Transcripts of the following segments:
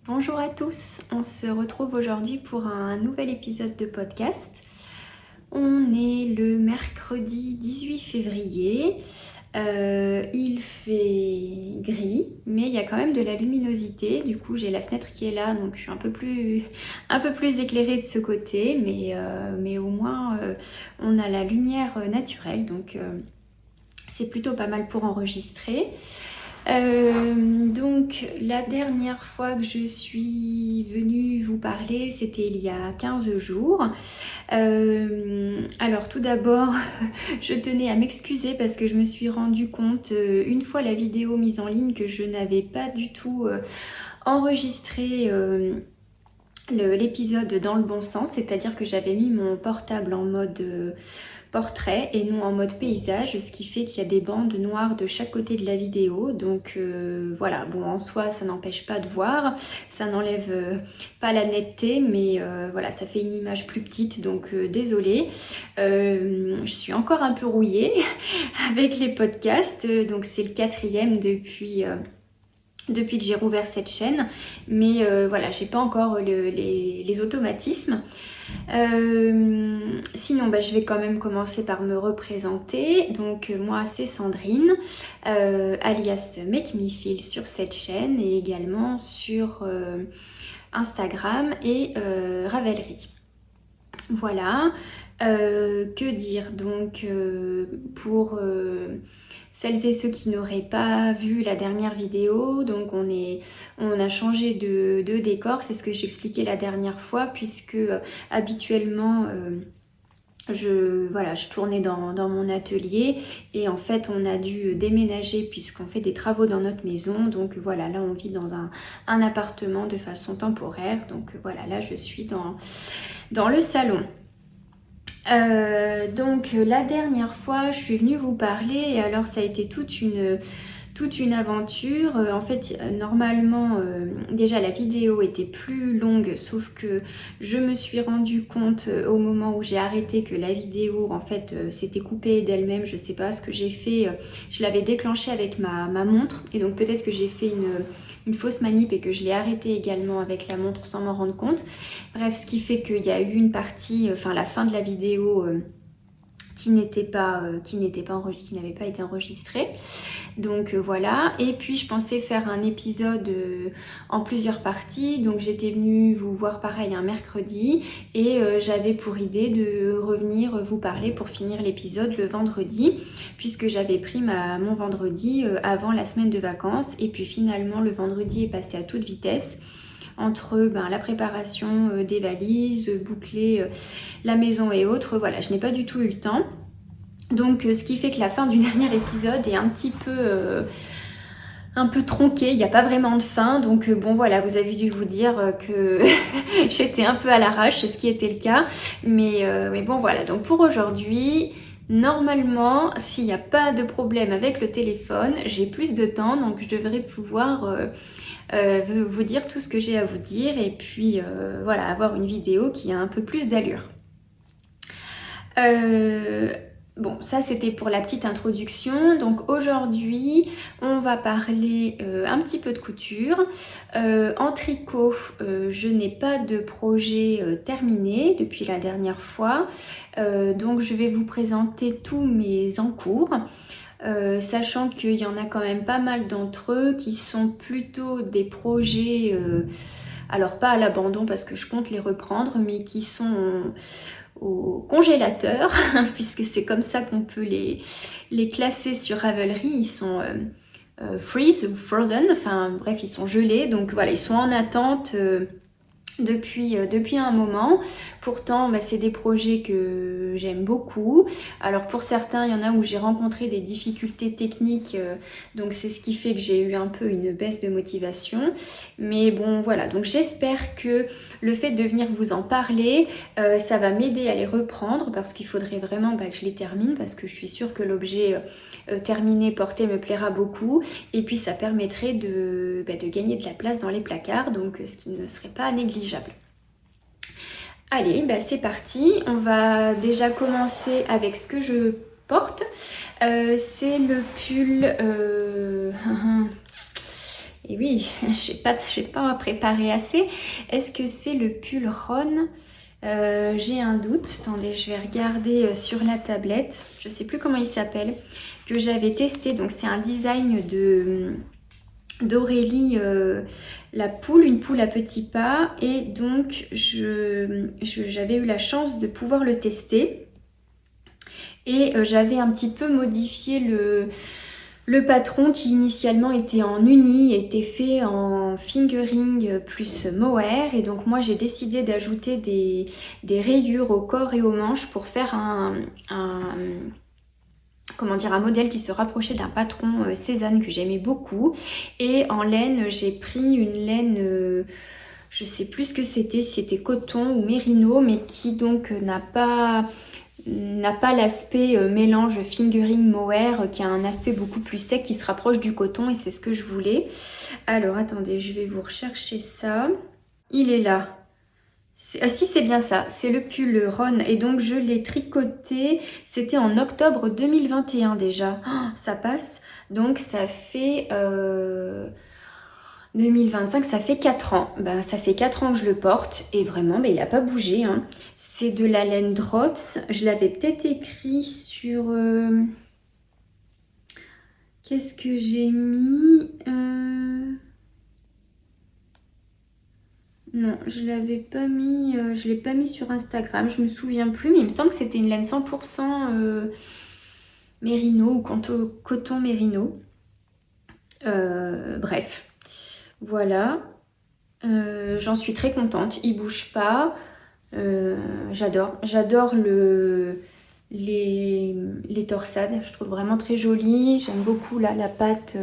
Bonjour à tous, on se retrouve aujourd'hui pour un nouvel épisode de podcast. On est le mercredi 18 février, il fait gris, mais il y a quand même de la luminosité. Du coup j'ai la fenêtre qui est là, donc je suis un peu plus éclairée de ce côté, mais au moins on a la lumière naturelle, donc c'est plutôt pas mal pour enregistrer. Donc la dernière fois que je suis venue vous parler, c'était il y a 15 jours. Alors tout d'abord, je tenais à m'excuser parce que je me suis rendu compte une fois la vidéo mise en ligne que je n'avais pas du tout enregistré l'épisode dans le bon sens, c'est-à-dire que j'avais mis mon portable en mode portrait et non en mode paysage, ce qui fait qu'il y a des bandes noires de chaque côté de la vidéo. Donc voilà, bon, en soi ça n'empêche pas de voir, ça n'enlève pas la netteté, mais voilà, ça fait une image plus petite, donc désolée. Je suis encore un peu rouillée avec les podcasts, donc c'est le 4e depuis que j'ai rouvert cette chaîne, mais voilà, j'ai pas encore les automatismes. Sinon, je vais quand même commencer par me représenter. Donc moi c'est Sandrine, alias Make Me Feel sur cette chaîne et également sur Instagram et Ravelry. Voilà. Que dire donc pour celles et ceux qui n'auraient pas vu la dernière vidéo, donc on a changé de décor, c'est ce que j'expliquais la dernière fois, puisque habituellement je tournais dans mon atelier et en fait on a dû déménager puisqu'on fait des travaux dans notre maison. Donc voilà, là on vit dans un appartement de façon temporaire. Donc voilà, là je suis dans le salon. Donc la dernière fois je suis venue vous parler et alors ça a été toute une aventure. En fait normalement déjà la vidéo était plus longue, sauf que je me suis rendu compte au moment où j'ai arrêté que la vidéo en fait s'était coupée d'elle-même. Je sais pas ce que j'ai fait, je l'avais déclenchée avec ma montre et donc peut-être que j'ai fait une fausse manip et que je l'ai arrêtée également avec la montre sans m'en rendre compte. Bref, ce qui fait qu'il y a eu une partie, la fin de la vidéo qui n'avait pas été enregistrée. Donc voilà, et puis je pensais faire un épisode en plusieurs parties, donc j'étais venue vous voir pareil un mercredi et j'avais pour idée de revenir vous parler pour finir l'épisode le vendredi, puisque j'avais pris mon vendredi avant la semaine de vacances, et puis finalement le vendredi est passé à toute vitesse entre la préparation des valises, boucler la maison et autres. Voilà, je n'ai pas du tout eu le temps. Donc ce qui fait que la fin du dernier épisode est un peu tronquée, il n'y a pas vraiment de fin. Donc bon voilà, vous avez dû vous dire que j'étais un peu à l'arrache, ce qui était le cas. Mais bon voilà, donc pour aujourd'hui, normalement, s'il n'y a pas de problème avec le téléphone, j'ai plus de temps, donc je devrais pouvoir vous dire tout ce que j'ai à vous dire et puis voilà, avoir une vidéo qui a un peu plus d'allure. Bon, ça c'était pour la petite introduction. Donc aujourd'hui, on va parler un petit peu de couture. En tricot, je n'ai pas de projet terminé depuis la dernière fois. Donc je vais vous présenter tous mes en cours. Sachant qu'il y en a quand même pas mal d'entre eux qui sont plutôt des projets, alors pas à l'abandon parce que je compte les reprendre, mais qui sont au congélateur, puisque c'est comme ça qu'on peut les classer sur Ravelry. Ils sont freeze ou frozen, enfin bref, ils sont gelés, donc voilà, ils sont en attente depuis un moment. Pourtant c'est des projets que j'aime beaucoup. Alors pour certains il y en a où j'ai rencontré des difficultés techniques, donc c'est ce qui fait que j'ai eu un peu une baisse de motivation, mais bon voilà, donc j'espère que le fait de venir vous en parler ça va m'aider à les reprendre, parce qu'il faudrait vraiment que je les termine, parce que je suis sûre que l'objet terminé porté me plaira beaucoup, et puis ça permettrait de gagner de la place dans les placards, donc ce qui ne serait pas négligeable. Allez, c'est parti. On va déjà commencer avec ce que je porte. C'est le pull Et oui, j'ai pas préparé assez. Est-ce que c'est le pull Ron? J'ai un doute. Attendez, je vais regarder sur la tablette. Je sais plus comment il s'appelle. Que j'avais testé. Donc c'est un design d'Aurélie, la poule, une poule à petits pas. Et donc j'avais eu la chance de pouvoir le tester. Et j'avais un petit peu modifié le patron qui initialement était en uni, était fait en fingering plus mohair. Et donc moi j'ai décidé d'ajouter des rayures au corps et aux manches pour faire comment dire, un modèle qui se rapprochait d'un patron Cézanne que j'aimais beaucoup. Et en laine, j'ai pris une laine, je sais plus ce que c'était, si c'était coton ou mérino, mais qui donc n'a pas l'aspect mélange fingering mohair, qui a un aspect beaucoup plus sec qui se rapproche du coton, et c'est ce que je voulais. Alors attendez, je vais vous rechercher ça. Il est là. Ah si, c'est bien ça, c'est le pull Ron, et donc je l'ai tricoté, c'était en octobre 2021 déjà. Oh, ça passe, donc ça fait 2025, ça fait 4 ans. Ben, ça fait 4 ans que je le porte et vraiment, ben, il n'a pas bougé, hein. C'est de la laine Drops. Je l'avais peut-être écrit sur... Qu'est-ce que j'ai mis Non, je l'avais pas mis, je l'ai pas mis sur Instagram, je me souviens plus, mais il me semble que c'était une laine 100% mérino ou coton mérino. Bref, voilà. J'en suis très contente, il bouge pas. J'adore les torsades, je trouve vraiment très joli. J'aime beaucoup là, la patte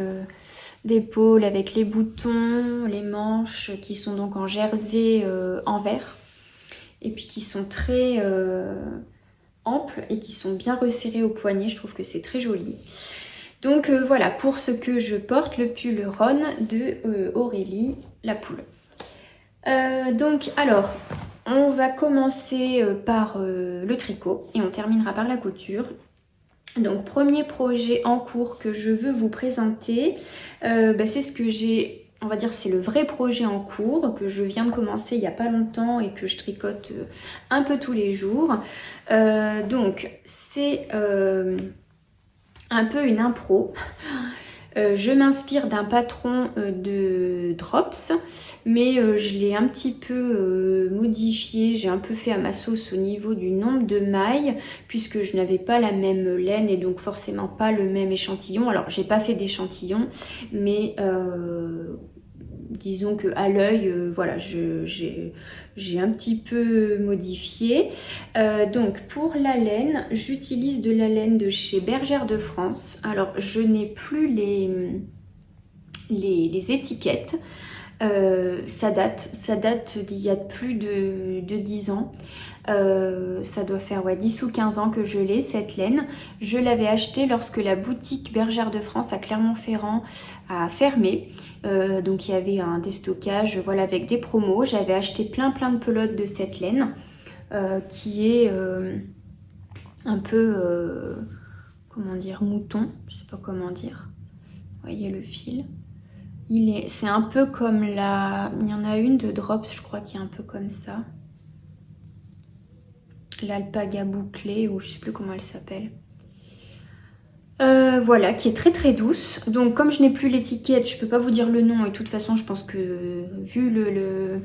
d'épaule avec les boutons, les manches qui sont donc en jersey en vert et puis qui sont très amples et qui sont bien resserrées au poignet. Je trouve que c'est très joli. Donc voilà pour ce que je porte, le pull Ron de Aurélie la poule. Donc alors on va commencer par le tricot et on terminera par la couture. Donc premier projet en cours que je veux vous présenter, c'est ce que j'ai, on va dire c'est le vrai projet en cours que je viens de commencer il n'y a pas longtemps et que je tricote un peu tous les jours. Donc c'est un peu une impro. Je m'inspire d'un patron de Drops, mais je l'ai un petit peu modifié, j'ai un peu fait à ma sauce au niveau du nombre de mailles, puisque je n'avais pas la même laine et donc forcément pas le même échantillon. Alors j'ai pas fait d'échantillon, mais disons que à l'œil, voilà, j'ai un petit peu modifié. Donc pour la laine, j'utilise de la laine de chez Bergère de France. Alors je n'ai plus les étiquettes. Ça date d'il y a plus de 10 ans. Ça doit faire 10 ou 15 ans que je l'ai, cette laine. Je l'avais achetée lorsque la boutique Bergère de France à Clermont-Ferrand a fermé. Donc il y avait un déstockage, voilà, avec des promos. J'avais acheté plein de pelotes de cette laine qui est un peu, comment dire, mouton, je sais pas comment dire. Vous voyez le fil. C'est un peu comme il y en a une de Drops, je crois, qui est un peu comme ça. L'alpaga bouclée, ou je sais plus comment elle s'appelle. Voilà, qui est très douce. Donc comme je n'ai plus l'étiquette, je peux pas vous dire le nom, et de toute façon je pense que vu de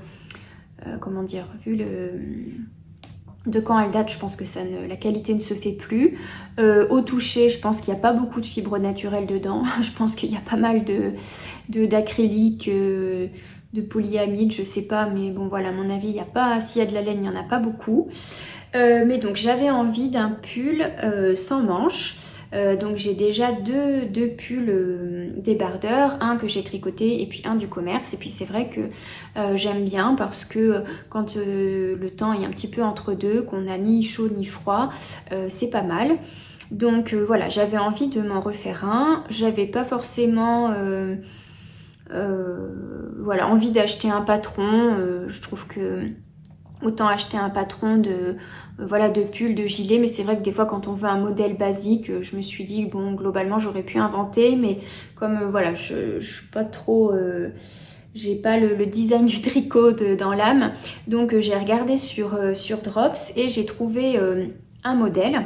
quand elle date, je pense que la qualité ne se fait plus. Au toucher, je pense qu'il n'y a pas beaucoup de fibres naturelles dedans. Je pense qu'il y a pas mal d'acrylique, de polyamide, je sais pas, mais bon voilà, à mon avis, il n'y a pas, s'il y a de la laine, il n'y en a pas beaucoup. Mais donc j'avais envie d'un pull sans manches. Donc j'ai déjà deux pulls débardeurs, un que j'ai tricoté et puis un du commerce. Et puis c'est vrai que j'aime bien parce que quand le temps est un petit peu entre deux, qu'on n'a ni chaud ni froid, c'est pas mal. Donc voilà, j'avais envie de m'en refaire un. J'avais pas forcément voilà, envie d'acheter un patron. Je trouve que autant acheter un patron de, voilà, de pull, de gilet. Mais c'est vrai que des fois quand on veut un modèle basique, je me suis dit bon, globalement j'aurais pu inventer, mais comme voilà, je suis pas trop... j'ai pas le design du tricot dans l'âme, donc j'ai regardé sur Drops et j'ai trouvé un modèle.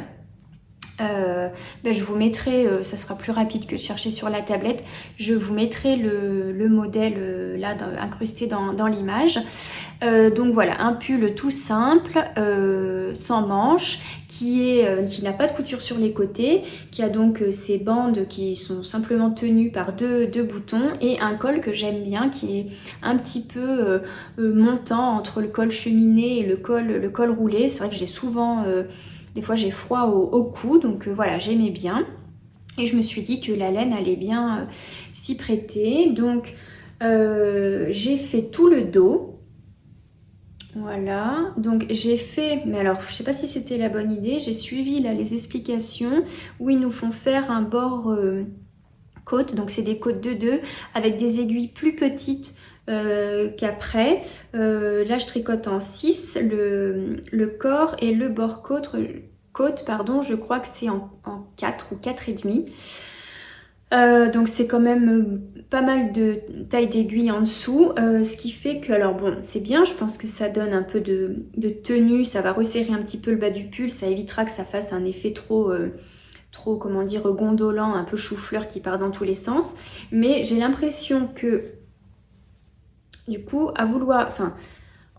Je vous mettrai, ça sera plus rapide que de chercher sur la tablette, je vous mettrai le modèle là incrusté dans l'image. Donc voilà, un pull tout simple, sans manches, qui n'a pas de couture sur les côtés, qui a donc ces bandes qui sont simplement tenues par deux boutons et un col que j'aime bien, qui est un petit peu montant entre le col cheminé et le col roulé. C'est vrai que j'ai souvent... des fois j'ai froid au cou, donc voilà, j'aimais bien. Et je me suis dit que la laine allait bien s'y prêter. Donc j'ai fait tout le dos. Voilà, donc j'ai fait, mais alors je sais pas si c'était la bonne idée, j'ai suivi là les explications où ils nous font faire un bord côte, donc c'est des côtes de 2 avec des aiguilles plus petites qu'après. Là je tricote en 6, le corps et le bord côte, pardon, je crois que c'est en 4 ou 4,5. Donc c'est quand même pas mal de taille d'aiguille en dessous, ce qui fait que, alors bon, c'est bien, je pense que ça donne un peu de tenue, ça va resserrer un petit peu le bas du pull, ça évitera que ça fasse un effet trop, comment dire, gondolant, un peu chou-fleur qui part dans tous les sens. Mais j'ai l'impression que, du coup,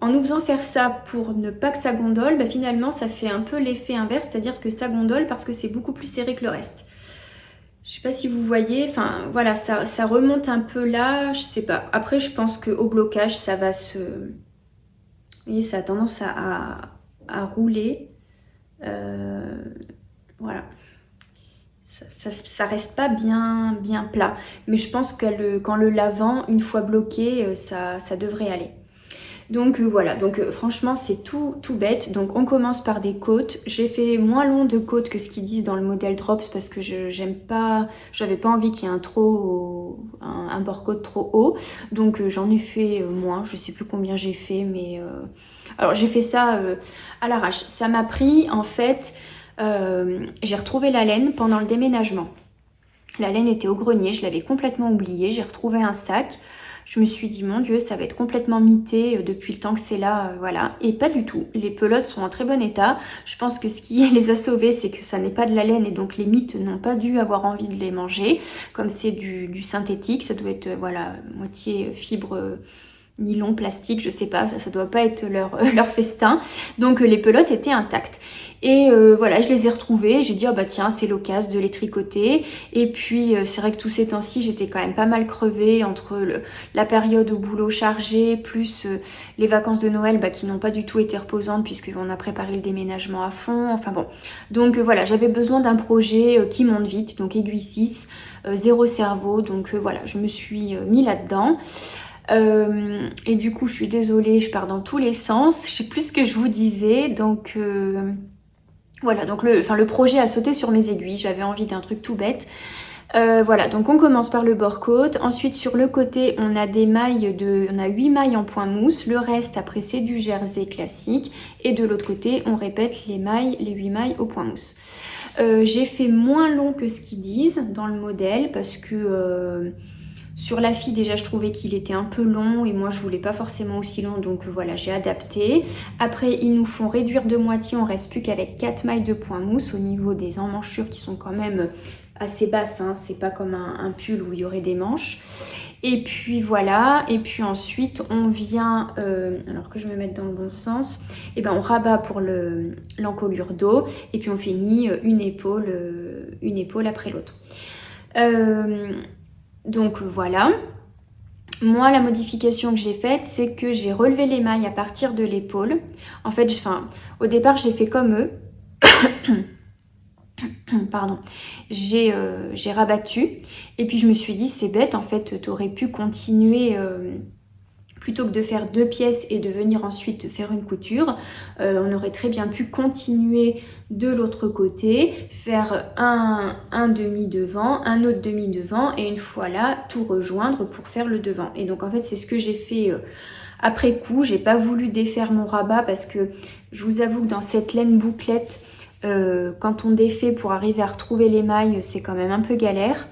en nous faisant faire ça pour ne pas que ça gondole, finalement ça fait un peu l'effet inverse, c'est-à-dire que ça gondole parce que c'est beaucoup plus serré que le reste. Je sais pas si vous voyez, enfin voilà, ça remonte un peu là, je sais pas. Après je pense qu'au blocage ça va se... Vous voyez, ça a tendance à rouler. Voilà. Ça reste pas bien plat. Mais je pense qu'en le lavant, une fois bloqué, ça devrait aller. Donc voilà, donc franchement c'est tout bête. Donc on commence par des côtes. J'ai fait moins long de côtes que ce qu'ils disent dans le modèle Drops parce que j'avais pas envie qu'il y ait un bord côte trop haut. Donc j'en ai fait moins, je sais plus combien j'ai fait, mais alors j'ai fait ça à l'arrache. Ça m'a pris en fait, j'ai retrouvé la laine pendant le déménagement. La laine était au grenier, je l'avais complètement oubliée. J'ai retrouvé un sac. Je me suis dit, mon Dieu, ça va être complètement mité depuis le temps que c'est là, voilà. Et pas du tout. Les pelotes sont en très bon état. Je pense que ce qui les a sauvées, c'est que ça n'est pas de la laine et donc les mites n'ont pas dû avoir envie de les manger. Comme c'est du synthétique, ça doit être, voilà, moitié fibre nylon, plastique, je sais pas, ça doit pas être leur festin. Donc les pelotes étaient intactes. Et voilà, je les ai retrouvées, j'ai dit oh bah tiens, c'est l'occasion de les tricoter. Et puis c'est vrai que tous ces temps-ci, j'étais quand même pas mal crevée entre la période au boulot chargé, plus les vacances de Noël qui n'ont pas du tout été reposantes puisqu'on a préparé le déménagement à fond. Enfin bon, donc voilà, j'avais besoin d'un projet qui monte vite, donc aiguille 6, zéro cerveau. Donc voilà, je me suis mis là-dedans. Et du coup je suis désolée, je pars dans tous les sens, je sais plus ce que je vous disais, donc voilà, donc le projet a sauté sur mes aiguilles, j'avais envie d'un truc tout bête. Voilà, donc on commence par le bord côte, ensuite sur le côté on a on a 8 mailles en point mousse, le reste après c'est du jersey classique, et de l'autre côté on répète les 8 mailles au point mousse. J'ai fait moins long que ce qu'ils disent dans le modèle parce que sur la fille déjà je trouvais qu'il était un peu long et moi je voulais pas forcément aussi long, donc voilà, j'ai adapté. Après ils nous font réduire de moitié, on reste plus qu'avec 4 mailles de point mousse au niveau des emmanchures qui sont quand même assez basses, hein. C'est pas comme un pull où il y aurait des manches. Et puis voilà, et puis ensuite on vient, alors que je me mette dans le bon sens, et on rabat pour l'encolure dos et puis on finit une épaule après l'autre. Donc voilà, moi la modification que j'ai faite, c'est que j'ai relevé les mailles à partir de l'épaule. En fait, au départ j'ai fait comme eux, pardon, j'ai rabattu et puis je me suis dit c'est bête, en fait t'aurais pu continuer, plutôt que de faire 2 pièces et de venir ensuite faire une couture, on aurait très bien pu continuer de l'autre côté, faire un demi devant, un autre demi devant et une fois là, tout rejoindre pour faire le devant. Et donc en fait c'est ce que j'ai fait après coup. J'ai pas voulu défaire mon rabat parce que je vous avoue que dans cette laine bouclette, quand on défait pour arriver à retrouver les mailles, c'est quand même un peu galère.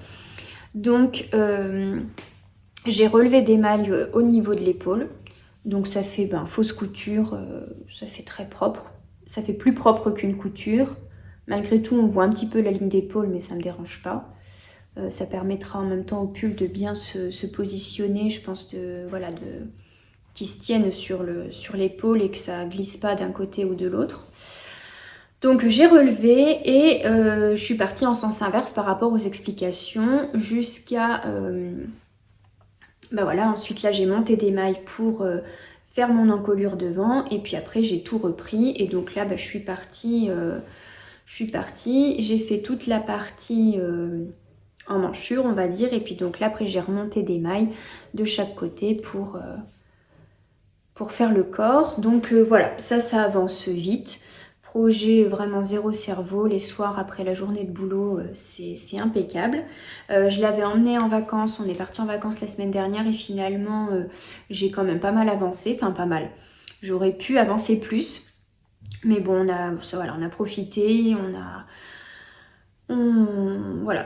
Donc j'ai relevé des mailles au niveau de l'épaule. Donc ça fait fausse couture, ça fait très propre. Ça fait plus propre qu'une couture. Malgré tout, on voit un petit peu la ligne d'épaule, mais ça ne me dérange pas. Ça permettra en même temps au pull de bien se positionner, je pense, qu'il se tienne sur l'épaule et que ça glisse pas d'un côté ou de l'autre. Donc j'ai relevé et je suis partie en sens inverse par rapport aux explications jusqu'à... ensuite là j'ai monté des mailles pour faire mon encolure devant et puis après j'ai tout repris et donc là je suis partie, j'ai fait toute la partie en manchure on va dire et puis donc là après j'ai remonté des mailles de chaque côté pour faire le corps. Donc voilà, ça avance vite. Projet vraiment zéro cerveau, les soirs après la journée de boulot, c'est impeccable. Je l'avais emmené en vacances, on est parti en vacances la semaine dernière et finalement j'ai quand même pas mal avancé, enfin pas mal. J'aurais pu avancer plus, mais bon, on a profité,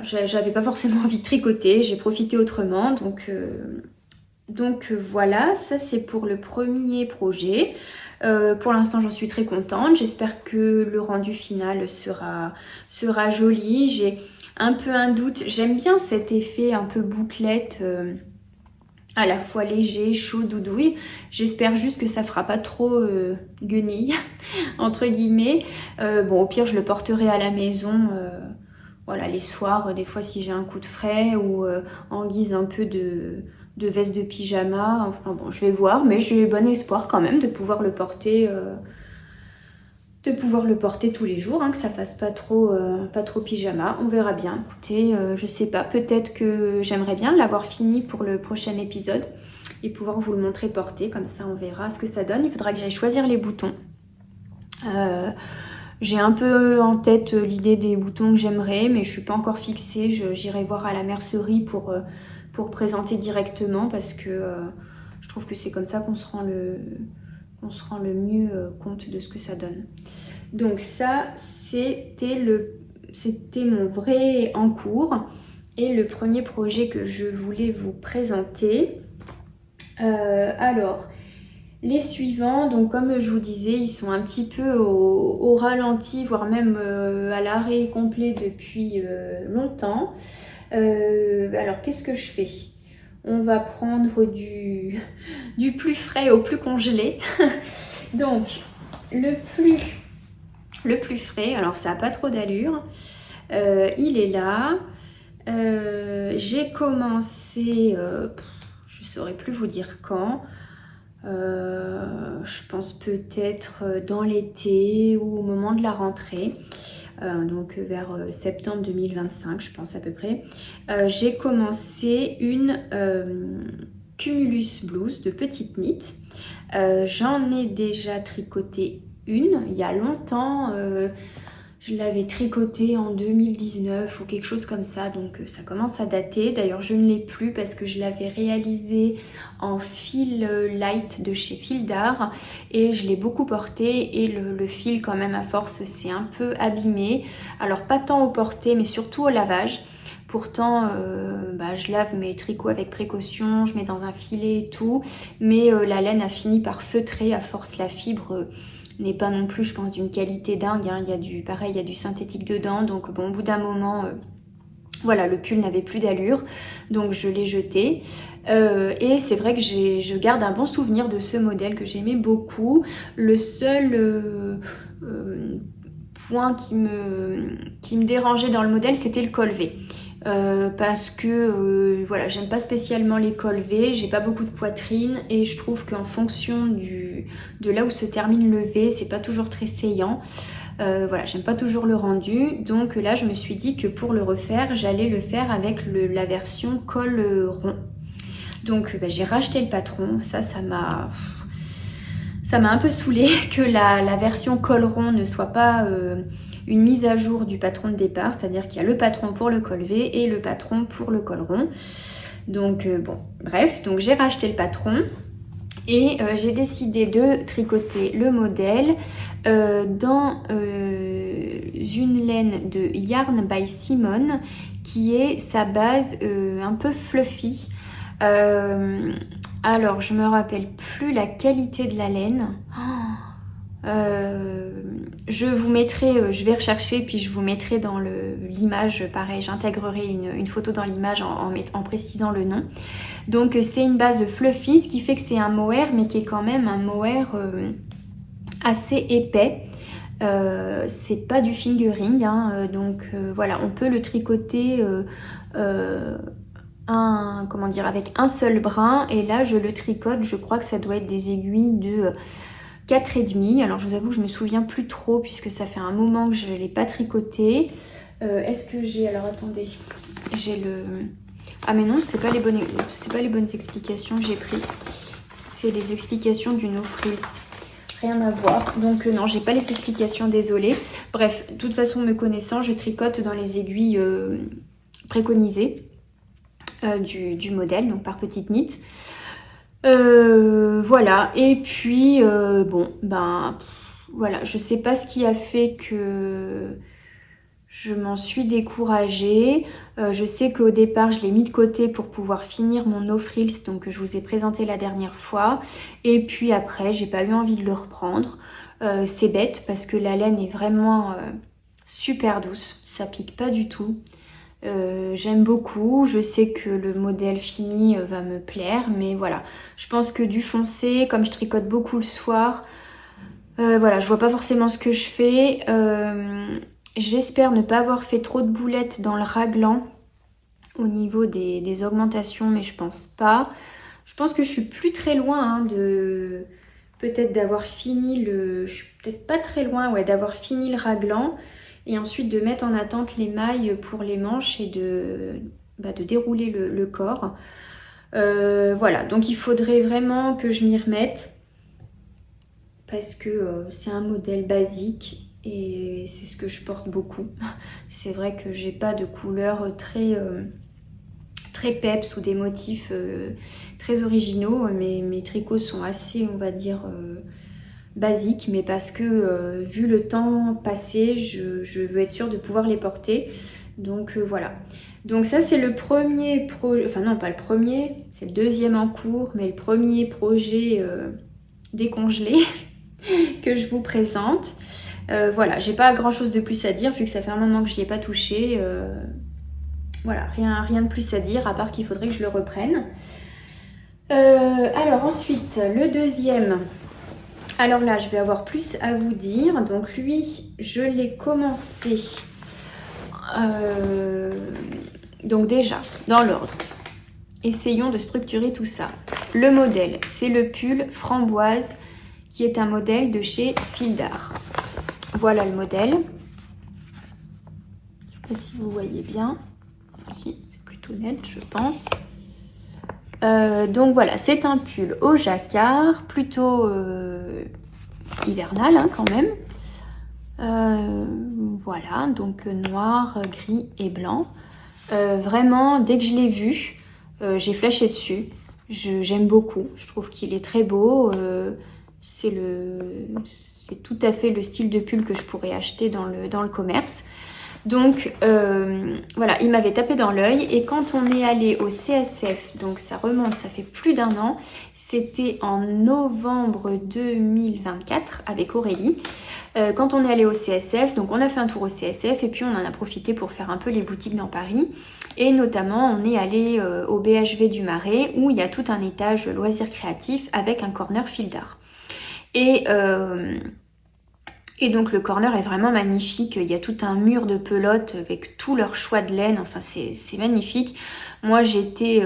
j'avais pas forcément envie de tricoter, j'ai profité autrement, donc voilà, ça c'est pour le premier projet. Pour l'instant j'en suis très contente, j'espère que le rendu final sera joli. J'ai un peu un doute, j'aime bien cet effet un peu bouclette, à la fois léger, chaud, doudouille. J'espère juste que ça fera pas trop guenille, entre guillemets. Au pire je le porterai à la maison, les soirs, des fois si j'ai un coup de frais ou en guise un peu de veste de pyjama, je vais voir, mais j'ai bon espoir quand même de pouvoir le porter tous les jours, que ça fasse pas trop pyjama, on verra bien. Écoutez, je sais pas, peut-être que j'aimerais bien l'avoir fini pour le prochain épisode et pouvoir vous le montrer porté, comme ça on verra ce que ça donne. Il faudra que j'aille choisir les boutons. J'ai un peu en tête l'idée des boutons que j'aimerais, mais je suis pas encore fixée, j'irai voir à la mercerie pour présenter directement parce que je trouve que c'est comme ça qu'on se rend le mieux compte de ce que ça donne. Donc ça, c'était mon vrai en cours et le premier projet que je voulais vous présenter. Alors, les suivants, donc comme je vous disais, ils sont un petit peu au ralenti, voire même à l'arrêt complet depuis longtemps. Alors qu'est-ce que je fais? On va prendre du plus frais au plus congelé. Donc le plus frais, alors ça n'a pas trop d'allure, il est là. J'ai commencé, je ne saurais plus vous dire quand, je pense peut-être dans l'été ou au moment de la rentrée. Donc vers septembre 2025 je pense à peu près, j'ai commencé une Cumulus blouse de petite knit. J'en ai déjà tricoté une il y a longtemps, je l'avais tricotée en 2019 ou quelque chose comme ça, donc ça commence à dater. D'ailleurs je ne l'ai plus parce que je l'avais réalisée en fil light de chez Fil d'Art et je l'ai beaucoup porté et le fil quand même à force s'est un peu abîmé. Alors pas tant au porté mais surtout au lavage. Pourtant je lave mes tricots avec précaution, je mets dans un filet et tout, mais la laine a fini par feutrer à force. La fibre n'est pas non plus, je pense, d'une qualité dingue, il y a du synthétique dedans, donc au bout d'un moment, le pull n'avait plus d'allure, donc je l'ai jeté. Et c'est vrai que je garde un bon souvenir de ce modèle que j'aimais beaucoup. Le seul point qui me dérangeait dans le modèle, c'était le col V. Parce que j'aime pas spécialement les cols V, j'ai pas beaucoup de poitrine et je trouve qu'en fonction de là où se termine le V, c'est pas toujours très saillant. J'aime pas toujours le rendu, donc là je me suis dit que pour le refaire, j'allais le faire avec la version col rond. Donc j'ai racheté le patron, ça m'a un peu saoulée que la version col rond ne soit pas une mise à jour du patron de départ, c'est-à-dire qu'il y a le patron pour le col V et le patron pour le col rond. Donc bref, donc j'ai racheté le patron Et j'ai décidé de tricoter le modèle dans une laine de Yarn by Simone qui est sa base un peu fluffy. Alors je me rappelle plus la qualité de la laine. Je vous mettrai, je vais rechercher puis je vous mettrai dans l'image, pareil, j'intégrerai une photo dans l'image en précisant le nom. Donc c'est une base fluffy, ce qui fait que c'est un mohair, mais qui est quand même un mohair assez épais. C'est pas du fingering, hein, donc voilà, on peut le tricoter avec un seul brin. Et là je le tricote, je crois que ça doit être des aiguilles de 4,5. Alors je vous avoue que je me souviens plus trop puisque ça fait un moment que je ne l'ai pas tricoté. Est-ce que j'ai... Alors attendez, j'ai le... Ah mais non, c'est pas les bonnes explications que j'ai pris. C'est les explications du No Frills. Rien à voir. Donc non, j'ai pas les explications, désolée. Bref, de toute façon, me connaissant, je tricote dans les aiguilles préconisées du modèle, donc par petites nids. Voilà, et puis bon, ben voilà, je sais pas ce qui a fait que je m'en suis découragée. Je sais qu'au départ je l'ai mis de côté pour pouvoir finir mon No Frills, donc que je vous ai présenté la dernière fois, et puis après j'ai pas eu envie de le reprendre. C'est bête parce que la laine est vraiment super douce, ça pique pas du tout. J'aime beaucoup, je sais que le modèle fini va me plaire, mais voilà, je pense que du foncé, comme je tricote beaucoup le soir, voilà, je vois pas forcément ce que je fais. J'espère ne pas avoir fait trop de boulettes dans le raglan au niveau des augmentations, mais je pense pas. Je pense que je suis plus très loin de peut-être d'avoir fini je suis peut-être pas très loin, ouais, d'avoir fini le raglan. Et ensuite de mettre en attente les mailles pour les manches et de dérouler le corps. Voilà, donc il faudrait vraiment que je m'y remette parce que c'est un modèle basique et c'est ce que je porte beaucoup. C'est vrai que j'ai pas de couleur très peps ou des motifs très originaux. Mes tricots sont assez, on va dire... basique, mais parce que vu le temps passé, je veux être sûre de pouvoir les porter. Donc voilà. Donc ça c'est le premier projet, enfin non pas le premier, c'est le deuxième en cours, mais le premier projet décongelé que je vous présente. Voilà, j'ai pas grand chose de plus à dire vu que ça fait un moment que j'y ai pas touché. Voilà, rien de plus à dire à part qu'il faudrait que je le reprenne. Alors ensuite, le deuxième... Alors là, je vais avoir plus à vous dire. Donc lui, je l'ai commencé. Donc déjà, dans l'ordre, essayons de structurer tout ça. Le modèle, c'est le pull framboise qui est un modèle de chez Fildar. Voilà le modèle. Je ne sais pas si vous voyez bien. Si, c'est plutôt net, je pense. Donc voilà, c'est un pull au jacquard, plutôt hivernal quand même. Voilà, donc noir, gris et blanc. Vraiment, dès que je l'ai vu, j'ai flashé dessus. J'aime beaucoup, je trouve qu'il est très beau. C'est tout à fait le style de pull que je pourrais acheter dans le commerce. Donc voilà, il m'avait tapé dans l'œil et quand on est allé au CSF, donc ça remonte, ça fait plus d'un an, c'était en novembre 2024 avec Aurélie. Quand on est allé au CSF, donc on a fait un tour au CSF et puis on en a profité pour faire un peu les boutiques dans Paris. Et notamment, on est allé au BHV du Marais où il y a tout un étage loisirs créatifs avec un corner Fildar. Et donc le corner est vraiment magnifique, il y a tout un mur de pelote avec tout leur choix de laine, enfin c'est magnifique. Moi j'étais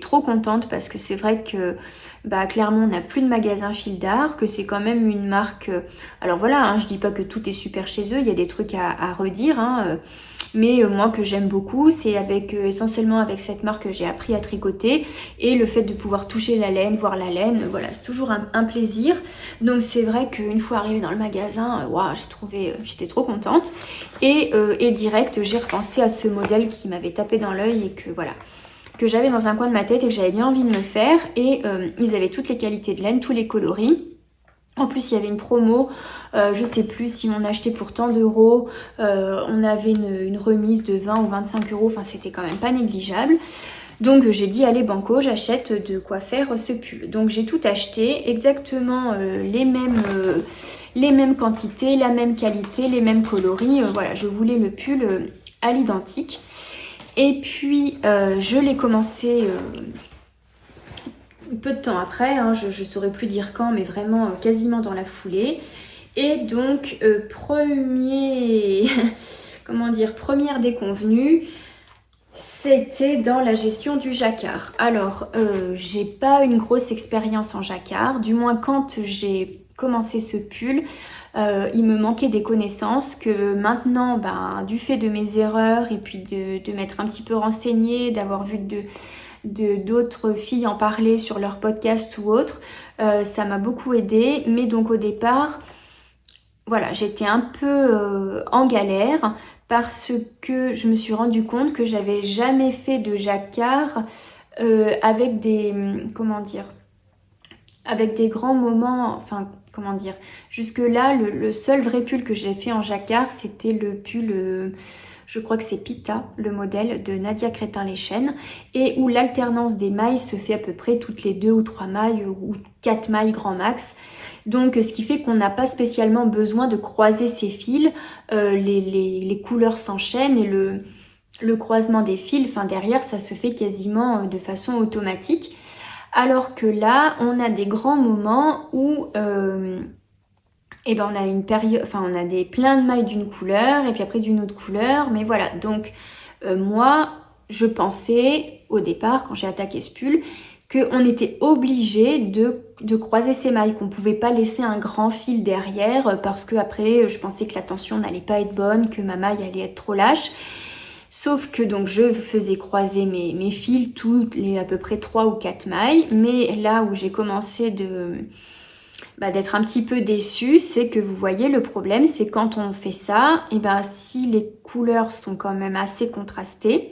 trop contente parce que c'est vrai que clairement on n'a plus de magasin Fildar, que c'est quand même une marque... Alors voilà, je dis pas que tout est super chez eux, il y a des trucs à redire, mais moi que j'aime beaucoup, c'est essentiellement avec cette marque que j'ai appris à tricoter et le fait de pouvoir toucher la laine, voir la laine, voilà, c'est toujours un plaisir. Donc c'est vrai qu'une fois arrivée dans le magasin, j'étais trop contente et direct j'ai repensé à ce modèle qui m'avait tapé dans l'œil et que voilà, que j'avais dans un coin de ma tête et que j'avais bien envie de me faire. Et ils avaient toutes les qualités de laine, tous les coloris. En plus, il y avait une promo, je sais plus si on achetait pour tant d'euros, on avait une remise de 20 ou 25 euros, enfin c'était quand même pas négligeable. Donc j'ai dit allez banco, j'achète de quoi faire ce pull. Donc j'ai tout acheté, exactement les mêmes quantités, la même qualité, les mêmes coloris. Voilà, je voulais le pull à l'identique. Et puis je l'ai commencé peu de temps après, hein, je ne saurais plus dire quand, mais vraiment quasiment dans la foulée. Et donc première déconvenue, c'était dans la gestion du jacquard. Alors, j'ai pas une grosse expérience en jacquard, du moins quand j'ai commencé ce pull, il me manquait des connaissances que maintenant, du fait de mes erreurs et puis de m'être un petit peu renseignée, d'avoir vu d'autres filles en parler sur leur podcast ou autre, ça m'a beaucoup aidée. Mais donc au départ, voilà, j'étais un peu en galère parce que je me suis rendu compte que j'avais jamais fait de jacquard avec avec des grands moments, jusque là le seul vrai pull que j'ai fait en jacquard, c'était le pull je crois que c'est Pita, le modèle de Nadia Crétin-Leschène, et où l'alternance des mailles se fait à peu près toutes les 2 ou 3 mailles ou 4 mailles grand max. Donc ce qui fait qu'on n'a pas spécialement besoin de croiser ces fils, les couleurs s'enchaînent et le croisement des fils, derrière ça se fait quasiment de façon automatique. Alors que là, on a des grands moments où on a une période, on a plein de mailles d'une couleur et puis après d'une autre couleur, mais voilà. Donc moi, je pensais au départ quand j'ai attaqué ce pull qu'on était obligé de croiser ces mailles, qu'on pouvait pas laisser un grand fil derrière parce que après je pensais que la tension n'allait pas être bonne, que ma maille allait être trop lâche. Sauf que donc je faisais croiser mes fils toutes les à peu près 3 ou 4 mailles, mais là où j'ai commencé d'être un petit peu déçue, c'est que vous voyez le problème, c'est quand on fait ça, si les couleurs sont quand même assez contrastées,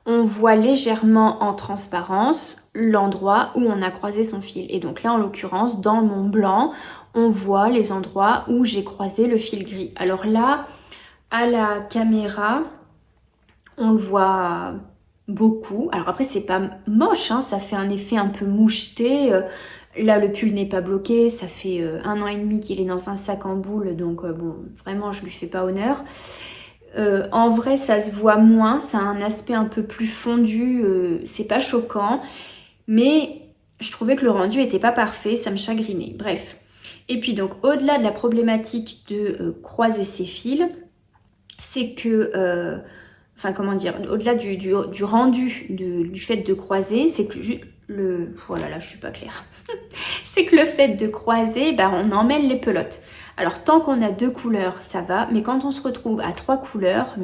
on voit légèrement en transparence l'endroit où on a croisé son fil. Et donc là, en l'occurrence, dans mon blanc, on voit les endroits où j'ai croisé le fil gris. Alors là, à la caméra, on le voit beaucoup. Alors après, c'est pas moche, hein, ça fait un effet un peu moucheté. Là, le pull n'est pas bloqué, ça fait 1 an et demi qu'il est dans un sac en boule, donc vraiment, je lui fais pas honneur. En vrai, ça se voit moins, ça a un aspect un peu plus fondu, c'est pas choquant, mais je trouvais que le rendu était pas parfait, ça me chagrinait. Bref. Et puis donc, au-delà de la problématique de croiser ses fils, c'est que... au-delà du rendu du fait de croiser, c'est que voilà, là je suis pas claire. C'est que le fait de croiser, on emmêle les pelotes. Alors tant qu'on a 2 couleurs, ça va, mais quand on se retrouve à 3 couleurs,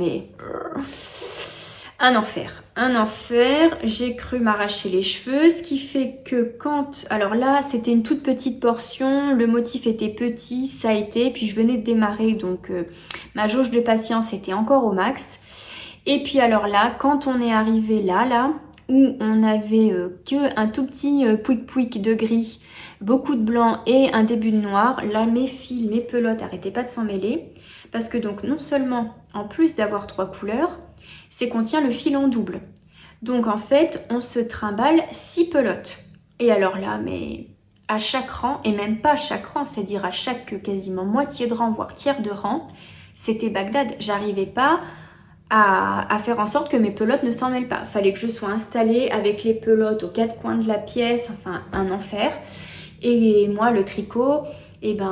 un enfer. Un enfer, j'ai cru m'arracher les cheveux, ce qui fait que alors là, c'était une toute petite portion, le motif était petit, ça a été, puis je venais de démarrer, donc ma jauge de patience était encore au max. Et puis alors là, quand on est arrivé là, où on avait que un tout petit pouic-pouic de gris, beaucoup de blanc et un début de noir, là mes fils, mes pelotes arrêtaient pas de s'en mêler. Parce que donc non seulement, en plus d'avoir 3 couleurs, c'est qu'on tient le fil en double. Donc en fait, on se trimballe 6 pelotes. Et alors là, mais à chaque rang, et même pas à chaque rang, c'est-à-dire à chaque quasiment moitié de rang, voire tiers de rang, c'était Bagdad. J'arrivais pas à faire en sorte que mes pelotes ne s'en mêlent pas. Fallait que je sois installée avec les pelotes aux 4 coins de la pièce, un enfer. Et moi, le tricot,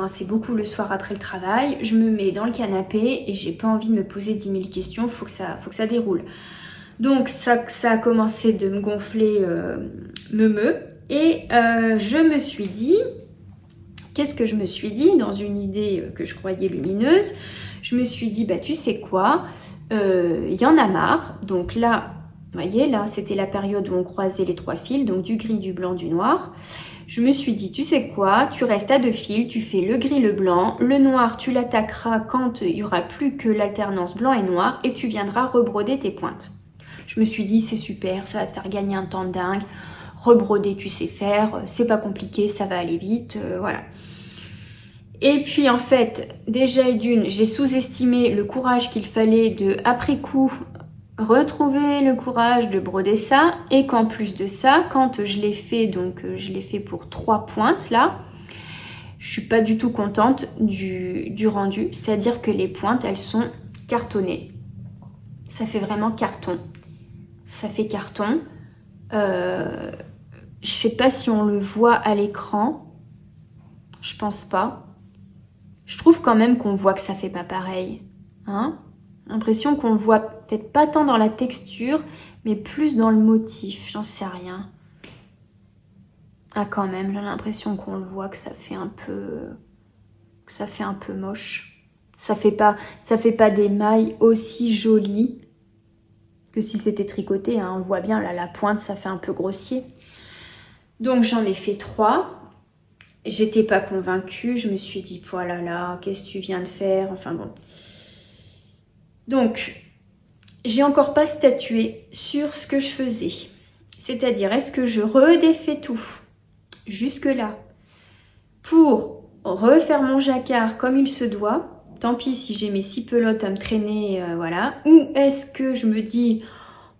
c'est beaucoup le soir après le travail. Je me mets dans le canapé et j'ai pas envie de me poser 10 000 questions, faut que ça déroule. Donc ça a commencé de me gonfler et je me suis dit, qu'est-ce que je me suis dit dans une idée que je croyais lumineuse? Je me suis dit, tu sais quoi, y en a marre. Donc là, vous voyez, là c'était la période où on croisait les 3 fils, donc du gris, du blanc, du noir. Je me suis dit, tu sais quoi, tu restes à 2 fils, tu fais le gris, le blanc, le noir tu l'attaqueras quand il n'y aura plus que l'alternance blanc et noir et tu viendras rebroder tes pointes. Je me suis dit c'est super, ça va te faire gagner un temps de dingue. Rebroder tu sais faire, c'est pas compliqué, ça va aller vite, voilà. Et puis en fait, déjà et d'une, j'ai sous-estimé le courage qu'il fallait de, après coup, retrouver le courage de broder ça. Et qu'en plus de ça, quand je l'ai fait, donc je l'ai fait pour 3 pointes là, je suis pas du tout contente du rendu. C'est-à-dire que les pointes, elles sont cartonnées. Ça fait vraiment carton. Ça fait carton. Je sais pas si on le voit à l'écran. Je pense pas. Je trouve quand même qu'on voit que ça fait pas pareil. Hein? L'impression qu'on le voit peut-être pas tant dans la texture, mais plus dans le motif. J'en sais rien. Ah quand même, j'ai l'impression qu'on le voit, que ça fait un peu moche. Ça fait pas des mailles aussi jolies que si c'était tricoté. Hein. On le voit bien, là, la pointe, ça fait un peu grossier. Donc j'en ai fait 3. J'étais pas convaincue, je me suis dit, oh là là, qu'est-ce que tu viens de faire? Enfin bon. Donc, j'ai encore pas statué sur ce que je faisais. C'est-à-dire, est-ce que je redéfais tout jusque-là pour refaire mon jacquard comme il se doit? Tant pis si j'ai mes 6 pelotes à me traîner, voilà. Ou est-ce que je me dis...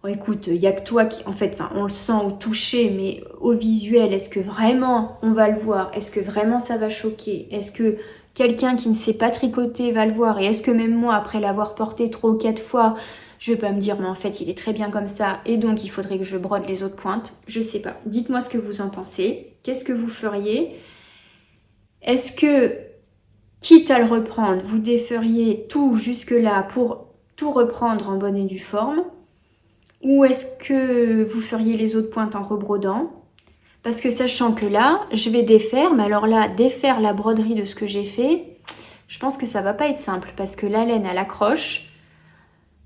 Oh, écoute, il n'y a que toi qui... En fait, on le sent au toucher, mais au visuel, est-ce que vraiment on va le voir? Est-ce que vraiment ça va choquer? Est-ce que quelqu'un qui ne sait pas tricoter va le voir? Et est-ce que même moi, après l'avoir porté 3 ou 4 fois, je vais pas me dire, mais en fait, il est très bien comme ça, et donc il faudrait que je brode les autres pointes? Je sais pas. Dites-moi ce que vous en pensez. Qu'est-ce que vous feriez? Est-ce que, quitte à le reprendre, vous déferiez tout jusque-là pour tout reprendre en bonne et due forme? Ou est-ce que vous feriez les autres pointes en rebrodant? Parce que sachant que là, je vais défaire, mais alors là, défaire la broderie de ce que j'ai fait, je pense que ça va pas être simple, parce que la laine, elle accroche,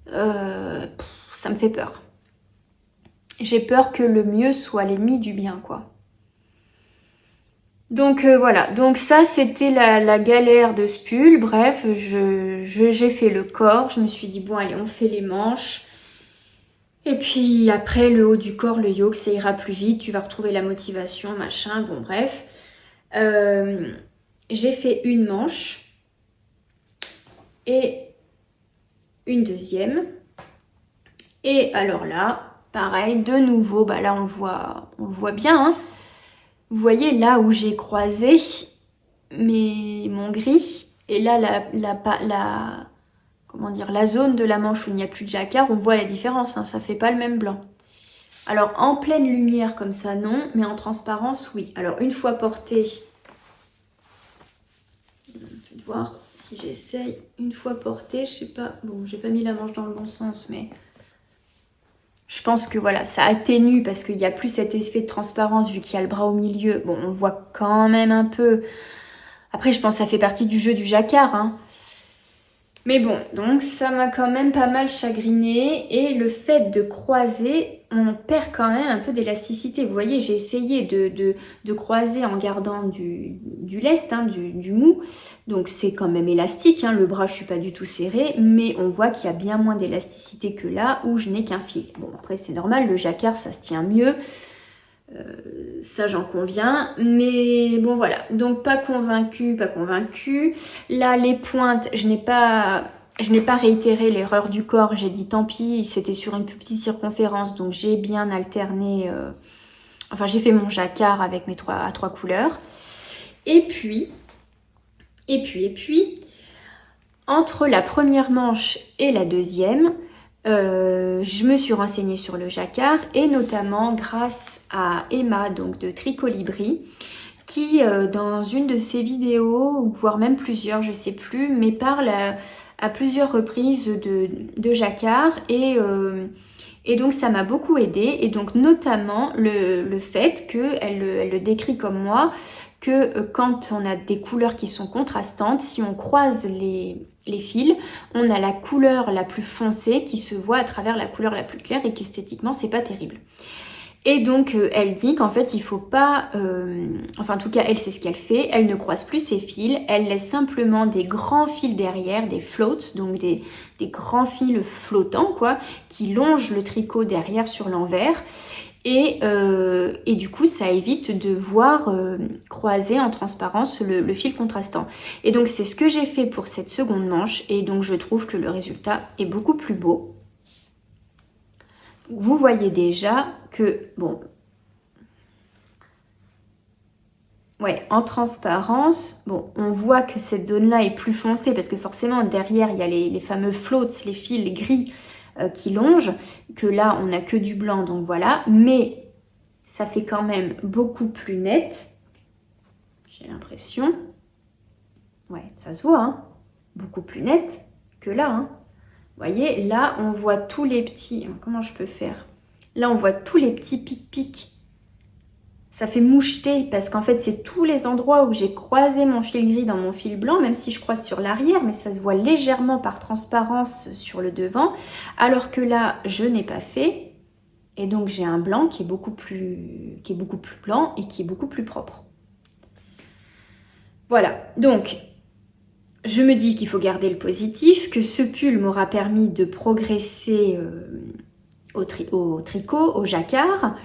ça me fait peur. J'ai peur que le mieux soit l'ennemi du bien, quoi. Donc voilà, donc ça c'était la galère de ce pull. Bref, j'ai fait le corps, je me suis dit bon allez on fait les manches. Et puis après, le haut du corps, le yoke, ça ira plus vite. Tu vas retrouver la motivation, machin. Bon, bref. J'ai fait une manche et une deuxième. Et alors là, pareil, de nouveau, bah là, on le voit bien. Hein. Vous voyez, là où j'ai croisé mon gris. Et là, la zone de la manche où il n'y a plus de jacquard, on voit la différence, hein, ça fait pas le même blanc. Alors en pleine lumière comme ça, non, mais en transparence, oui. Alors une fois porté, je vais voir si j'essaye, une fois porté, je sais pas, bon j'ai pas mis la manche dans le bon sens, mais je pense que voilà, ça atténue parce qu'il n'y a plus cet effet de transparence vu qu'il y a le bras au milieu. Bon, on le voit quand même un peu. Après, je pense que ça fait partie du jeu du jacquard, hein. Mais bon, donc ça m'a quand même pas mal chagriné et le fait de croiser, on perd quand même un peu d'élasticité. Vous voyez, j'ai essayé de croiser en gardant du lest, hein, du mou. Donc c'est quand même élastique, hein, le bras je suis pas du tout serré, mais on voit qu'il y a bien moins d'élasticité que là où je n'ai qu'un fil. Bon après c'est normal, le jacquard ça se tient mieux. Ça j'en conviens, mais bon voilà, donc pas convaincue. Là les pointes, je n'ai pas réitéré l'erreur du corps, j'ai dit tant pis, c'était sur une plus petite circonférence, donc j'ai bien alterné, enfin j'ai fait mon jacquard avec mes trois couleurs, et puis, entre la première manche et la deuxième, je me suis renseignée sur le jacquard et notamment grâce à Emma donc de Tricolibri qui dans une de ses vidéos, voire même plusieurs, je sais plus, mais parle à plusieurs reprises de jacquard et donc ça m'a beaucoup aidée et donc notamment le fait qu'elle le décrit comme moi que quand on a des couleurs qui sont contrastantes, si on croise les fils, on a la couleur la plus foncée qui se voit à travers la couleur la plus claire et qu'esthétiquement c'est pas terrible. Et donc elle dit qu'en fait il faut pas, enfin en tout cas elle c'est ce qu'elle fait, elle ne croise plus ses fils, elle laisse simplement des grands fils derrière, des floats, donc des grands fils flottants quoi, qui longent le tricot derrière sur l'envers. Et du coup, ça évite de voir croiser en transparence le fil contrastant. Et donc, c'est ce que j'ai fait pour cette seconde manche. Et donc, je trouve que le résultat est beaucoup plus beau. Vous voyez déjà que, bon, ouais, en transparence, bon, on voit que cette zone-là est plus foncée parce que forcément, derrière, il y a les fameux floats, les fils gris qui longent, que là, on n'a que du blanc, donc voilà. Mais ça fait quand même beaucoup plus net, j'ai l'impression. Ouais, ça se voit, hein, beaucoup plus net que là, hein. Vous voyez, là, on voit tous les petits... Comment je peux faire? Là, on voit tous les petits pics-pics. Ça fait moucheté parce qu'en fait, c'est tous les endroits où j'ai croisé mon fil gris dans mon fil blanc, même si je croise sur l'arrière, mais ça se voit légèrement par transparence sur le devant. Alors que là, je n'ai pas fait. Et donc, j'ai un blanc qui est beaucoup plus blanc et qui est beaucoup plus propre. Voilà, donc... Je me dis qu'il faut garder le positif, que ce pull m'aura permis de progresser au tricot, au jacquard.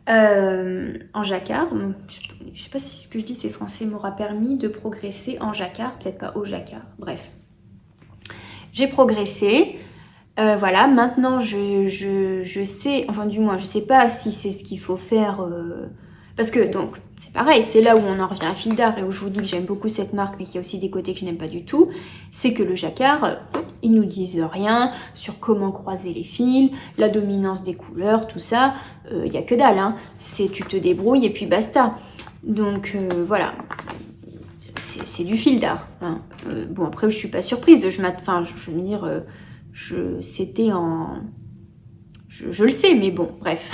En jacquard, je ne sais pas si ce que je dis c'est français, m'aura permis de progresser en jacquard, peut-être pas au jacquard, bref. J'ai progressé, voilà, maintenant je sais, enfin du moins je ne sais pas si c'est ce qu'il faut faire, parce que donc... C'est pareil, c'est là où on en revient à Fil d'Art et où je vous dis que j'aime beaucoup cette marque mais qu'il y a aussi des côtés que je n'aime pas du tout, c'est que le jacquard, ils nous disent rien sur comment croiser les fils, la dominance des couleurs, tout ça, il n'y a que dalle, hein. C'est tu te débrouilles et puis basta. Donc voilà, c'est du Fil d'Art. Hein. Bon après je suis pas surprise, je veux dire, c'était en... Je le sais, mais bon, bref.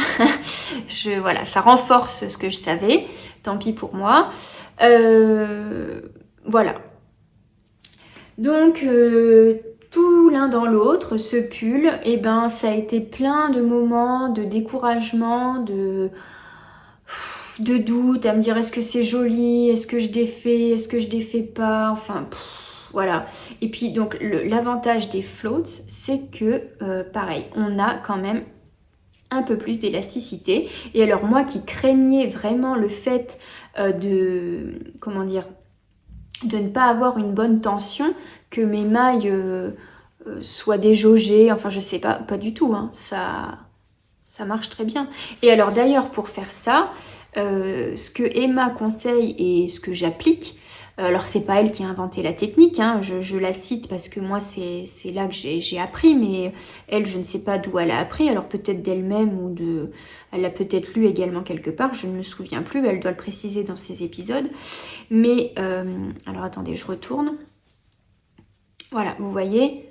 Voilà, ça renforce ce que je savais. Tant pis pour moi. Voilà. Donc, tout l'un dans l'autre, ce pull, eh ben, ça a été plein de moments de découragement, de doute, à me dire est-ce que c'est joli, est-ce que je défais, est-ce que je défais pas, enfin... Voilà. Et puis donc l'avantage des floats, c'est que pareil, on a quand même un peu plus d'élasticité. Et alors moi qui craignais vraiment le fait de ne pas avoir une bonne tension, que mes mailles soient déjaugées, enfin je sais pas du tout, hein, ça marche très bien. Et alors d'ailleurs pour faire ça, ce que Emma conseille et ce que j'applique, alors c'est pas elle qui a inventé la technique, hein, je la cite parce que moi c'est là que j'ai appris, mais elle je ne sais pas d'où elle a appris, alors peut-être d'elle-même ou elle l'a peut-être lu également quelque part, je ne me souviens plus, elle doit le préciser dans ses épisodes. Mais alors attendez, je retourne. Voilà, vous voyez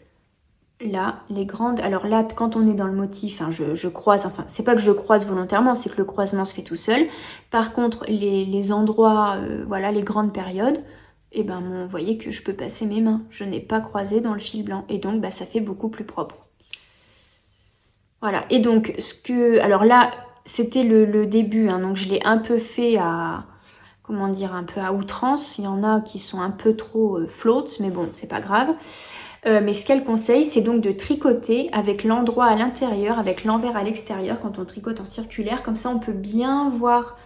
là les grandes, alors là quand on est dans le motif, hein, je croise, enfin c'est pas que je croise volontairement, c'est que le croisement se fait tout seul. Par contre les endroits, voilà les grandes périodes, et ben vous voyez que je peux passer mes mains, je n'ai pas croisé dans le fil blanc et donc bah, ça fait beaucoup plus propre. Voilà, et donc alors là c'était le début, hein, donc je l'ai un peu fait à, comment dire, un peu à outrance, il y en a qui sont un peu trop floats, mais bon c'est pas grave. Mais ce qu'elle conseille, c'est donc de tricoter avec l'endroit à l'intérieur, avec l'envers à l'extérieur, quand on tricote en circulaire. Comme ça, on peut bien voir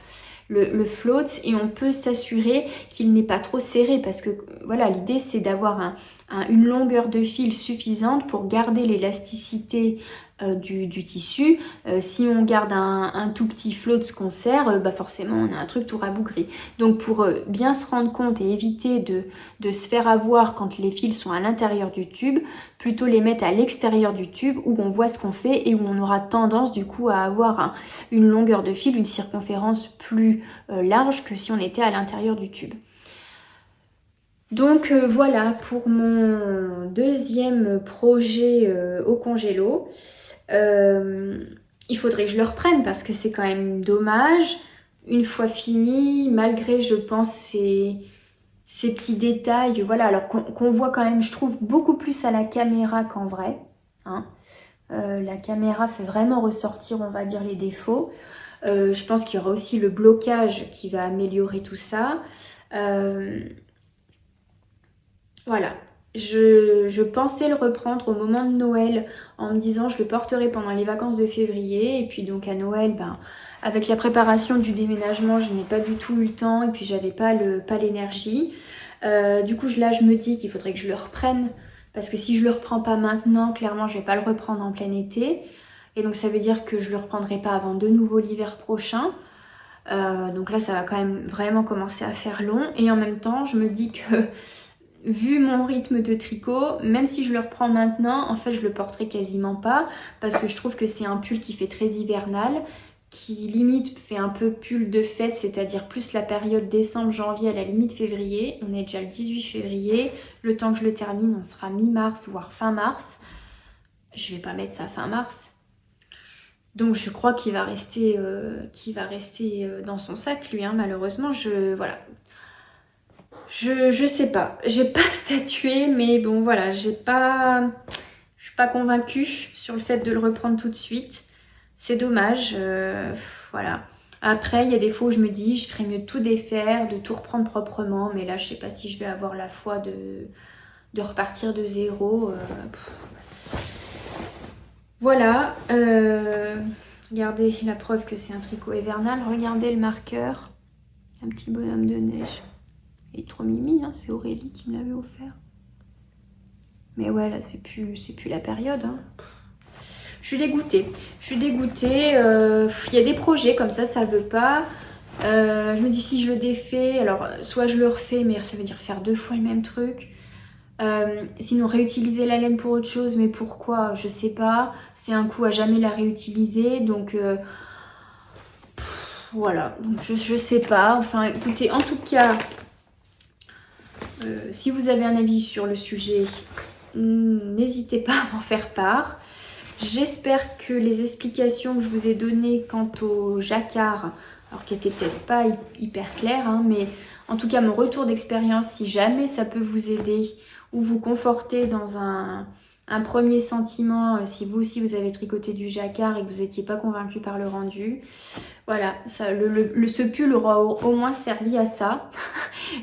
le float et on peut s'assurer qu'il n'est pas trop serré. Parce que voilà, l'idée, c'est d'avoir une longueur de fil suffisante pour garder l'élasticité du tissu. Si on garde un tout petit float qu'on serre, bah forcément on a un truc tout rabougri. Donc pour bien se rendre compte et éviter de se faire avoir quand les fils sont à l'intérieur du tube, plutôt les mettre à l'extérieur du tube où on voit ce qu'on fait et où on aura tendance du coup à avoir une longueur de fil, une circonférence plus large que si on était à l'intérieur du tube. Donc voilà pour mon deuxième projet au congélo. Il faudrait que je le reprenne parce que c'est quand même dommage. Une fois fini, malgré je pense ces petits détails, voilà, alors qu'on voit quand même, je trouve, beaucoup plus à la caméra qu'en vrai. Hein. La caméra fait vraiment ressortir, on va dire, les défauts. Je pense qu'il y aura aussi le blocage qui va améliorer tout ça. Voilà. Je pensais le reprendre au moment de Noël en me disant je le porterai pendant les vacances de février. Et puis donc à Noël, avec la préparation du déménagement, je n'ai pas du tout eu le temps et puis j'avais pas l'énergie. Du coup là je me dis qu'il faudrait que je le reprenne parce que si je le reprends pas maintenant, clairement je vais pas le reprendre en plein été. Et donc ça veut dire que je le reprendrai pas avant de nouveau l'hiver prochain. Donc là ça va quand même vraiment commencer à faire long. Et en même temps je me dis que vu mon rythme de tricot, même si je le reprends maintenant, en fait je le porterai quasiment pas parce que je trouve que c'est un pull qui fait très hivernal, qui limite fait un peu pull de fête, c'est-à-dire plus la période décembre-janvier à la limite février. On est déjà le 18 février, le temps que je le termine on sera mi-mars voire fin mars. Je vais pas mettre ça fin mars. Donc je crois qu'il va rester, dans son sac lui, hein, malheureusement. Voilà. Je sais pas, j'ai pas statué, mais bon voilà, je suis pas convaincue sur le fait de le reprendre tout de suite. C'est dommage, voilà. Après, il y a des fois où je me dis, je ferais mieux de tout défaire, de tout reprendre proprement, mais là, je sais pas si je vais avoir la foi de repartir de zéro. Voilà, regardez la preuve que c'est un tricot hivernal. Regardez le marqueur, un petit bonhomme de neige. Il est trop mimi, hein, c'est Aurélie qui me l'avait offert. Mais ouais, là, c'est plus la période. Hein. Je suis dégoûtée. Il y a des projets comme ça veut pas. Je me dis si je le défais, alors soit je le refais, mais ça veut dire faire 2 fois le même truc. Sinon réutiliser la laine pour autre chose, mais pourquoi je sais pas. C'est un coup à jamais la réutiliser, donc voilà. Donc je sais pas. Enfin, écoutez, en tout cas. Si vous avez un avis sur le sujet, n'hésitez pas à m'en faire part. J'espère que les explications que je vous ai données quant au jacquard, alors qui n'étaient peut-être pas hyper claires, hein, mais en tout cas mon retour d'expérience, si jamais ça peut vous aider ou vous conforter dans un premier sentiment, si vous aussi vous avez tricoté du jacquard et que vous n'étiez pas convaincu par le rendu, voilà, ce pull aura au moins servi à ça.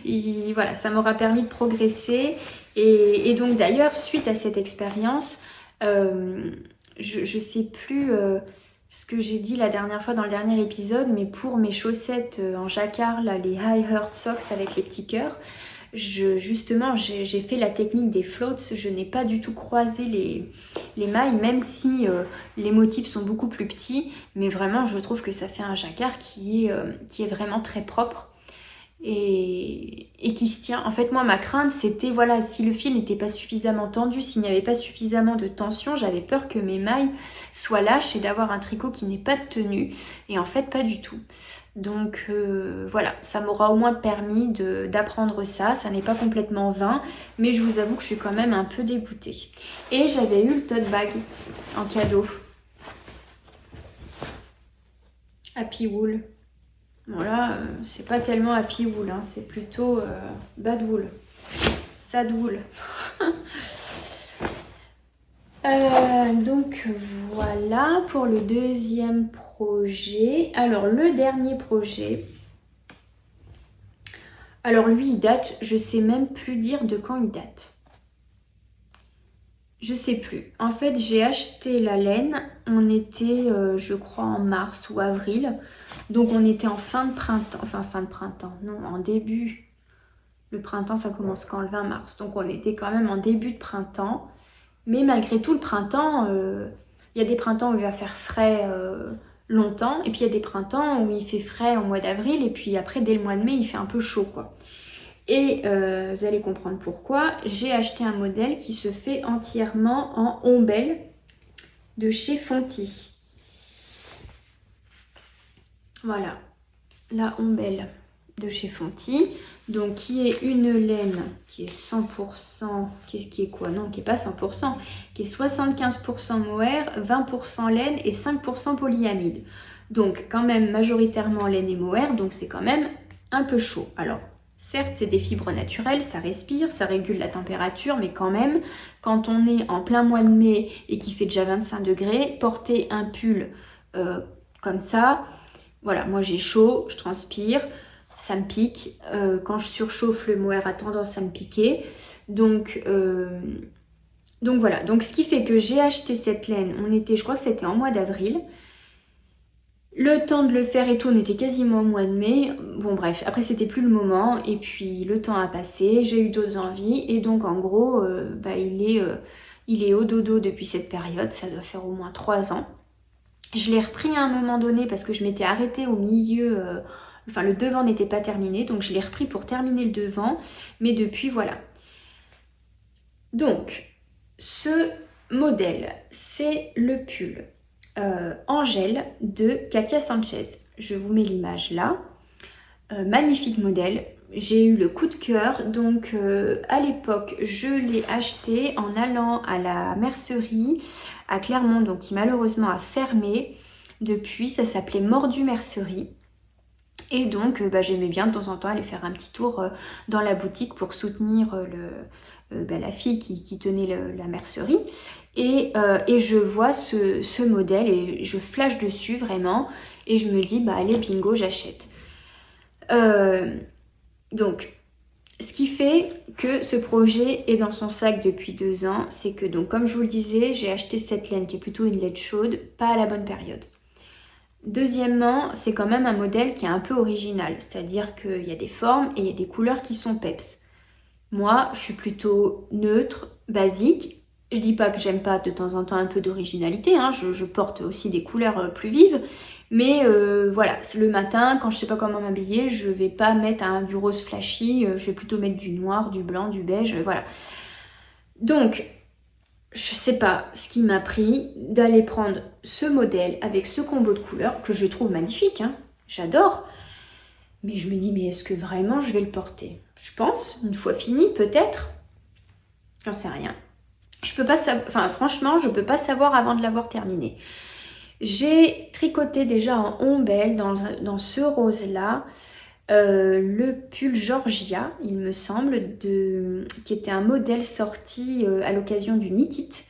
Et voilà, ça m'aura permis de progresser. Et donc d'ailleurs, suite à cette expérience, je sais plus ce que j'ai dit la dernière fois dans le dernier épisode, mais pour mes chaussettes en jacquard, là, les High Heart Socks avec les petits cœurs, justement, j'ai fait la technique des floats. Je n'ai pas du tout croisé les mailles, même si les motifs sont beaucoup plus petits. Mais vraiment, je trouve que ça fait un jacquard qui est vraiment très propre et qui se tient. En fait, moi, ma crainte, c'était, voilà, si le fil n'était pas suffisamment tendu, s'il n'y avait pas suffisamment de tension, j'avais peur que mes mailles soient lâches et d'avoir un tricot qui n'ait pas de tenue. Et en fait, pas du tout. Donc voilà, ça m'aura au moins permis d'apprendre ça. Ça n'est pas complètement vain, mais je vous avoue que je suis quand même un peu dégoûtée. Et j'avais eu le tote bag en cadeau. Happy Wool. Voilà, c'est pas tellement Happy Wool, hein, c'est plutôt Bad Wool. Sad Wool. Donc voilà pour le deuxième projet. Alors le dernier projet, alors lui il date, je sais même plus dire de quand il date. Je sais plus. En fait j'ai acheté la laine, on était je crois en mars ou avril. Donc on était en fin de printemps, enfin fin de printemps, non en début. Le printemps ça commence quand? Le 20 mars. Donc on était quand même en début de printemps. Mais malgré tout, le printemps, il y a des printemps où il va faire frais longtemps. Et puis il y a des printemps où il fait frais au mois d'avril. Et puis après, dès le mois de mai, il fait un peu chaud, quoi. Et vous allez comprendre pourquoi. J'ai acheté un modèle qui se fait entièrement en ombelle de chez Fonty. Voilà, la ombelle de chez Fonty. Donc qui est une laine qui est 100%, qui est quoi? Non, qui n'est pas 100%, qui est 75% mohair, 20% laine et 5% polyamide. Donc quand même majoritairement laine et mohair, donc c'est quand même un peu chaud. Alors certes c'est des fibres naturelles, ça respire, ça régule la température, mais quand même quand on est en plein mois de mai et qu'il fait déjà 25 degrés, porter un pull comme ça, voilà, moi j'ai chaud, je transpire, ça me pique. Quand je surchauffe, le mohair a tendance à me piquer. Donc voilà, donc ce qui fait que j'ai acheté cette laine, je crois que c'était en mois d'avril. Le temps de le faire et tout, on était quasiment au mois de mai. Bon bref, après c'était plus le moment et puis le temps a passé, j'ai eu d'autres envies et donc en gros, il est au dodo depuis cette période, ça doit faire au moins 3 ans. Je l'ai repris à un moment donné parce que je m'étais arrêtée au milieu, enfin le devant n'était pas terminé, donc je l'ai repris pour terminer le devant, mais depuis voilà. Donc, ce modèle, c'est le pull Angèle de Katia Sanchez. Je vous mets l'image là. Magnifique modèle. J'ai eu le coup de cœur. Donc à l'époque, je l'ai acheté en allant à la mercerie à Clermont, donc qui malheureusement a fermé. Depuis, ça s'appelait Mordu Mercerie. Et donc j'aimais bien de temps en temps aller faire un petit tour dans la boutique pour soutenir la fille qui tenait la mercerie. Et je vois ce modèle et je flash dessus vraiment. Et je me dis, allez bingo, j'achète. Donc, ce qui fait que ce projet est dans son sac depuis 2 ans, c'est que donc comme je vous le disais, j'ai acheté cette laine qui est plutôt une laine chaude, pas à la bonne période. Deuxièmement, c'est quand même un modèle qui est un peu original, c'est-à-dire qu'il y a des formes et il y a des couleurs qui sont peps. Moi, je suis plutôt neutre, basique. Je dis pas que j'aime pas de temps en temps un peu d'originalité, hein. Je porte aussi des couleurs plus vives, mais voilà, c'est le matin, quand je sais pas comment m'habiller, je vais pas mettre du rose flashy, je vais plutôt mettre du noir, du blanc, du beige, voilà. Donc, je sais pas ce qui m'a pris d'aller prendre ce modèle avec ce combo de couleurs que je trouve magnifique, hein, j'adore. Mais je me dis, mais est-ce que vraiment je vais le porter? Je pense, une fois fini, peut-être. J'en sais rien. Je peux pas franchement, je peux pas savoir avant de l'avoir terminé. J'ai tricoté déjà en ombelle dans ce rose-là. Le pull Georgia, il me semble, qui était un modèle sorti à l'occasion du Knit It,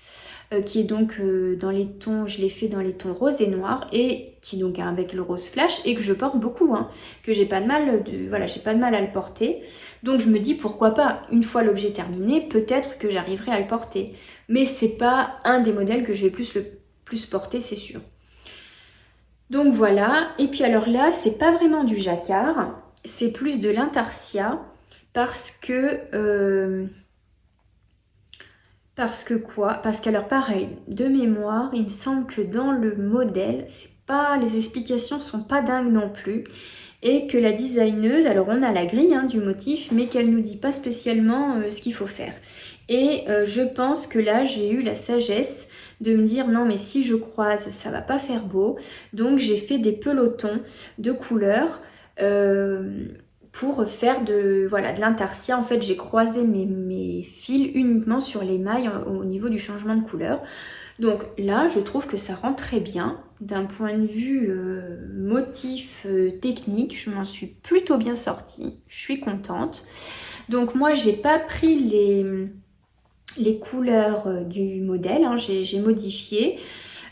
qui est donc dans les tons, je l'ai fait dans les tons rose et noir, et qui donc est avec le rose flash, et que je porte beaucoup, hein, que j'ai pas de mal j'ai pas de mal à le porter. Donc je me dis pourquoi pas, une fois l'objet terminé, peut-être que j'arriverai à le porter. Mais c'est pas un des modèles que je vais plus porter, c'est sûr. Donc voilà, et puis alors là, c'est pas vraiment du jacquard, c'est plus de l'intarsia, parce que qu'alors pareil, de mémoire, il me semble que dans le modèle, les explications sont pas dingues non plus. Et que la designeuse, alors on a la grille du motif, mais qu'elle nous dit pas spécialement ce qu'il faut faire. Et je pense que là, j'ai eu la sagesse de me dire non mais si je croise, ça va pas faire beau. Donc j'ai fait des pelotons de couleurs pour faire de l'intarsia. En fait, j'ai croisé mes fils uniquement sur les mailles au niveau du changement de couleur. Donc là, je trouve que ça rend très bien. D'un point de vue motif technique, je m'en suis plutôt bien sortie. Je suis contente. Donc moi, j'ai pas pris les couleurs du modèle, hein, j'ai modifié.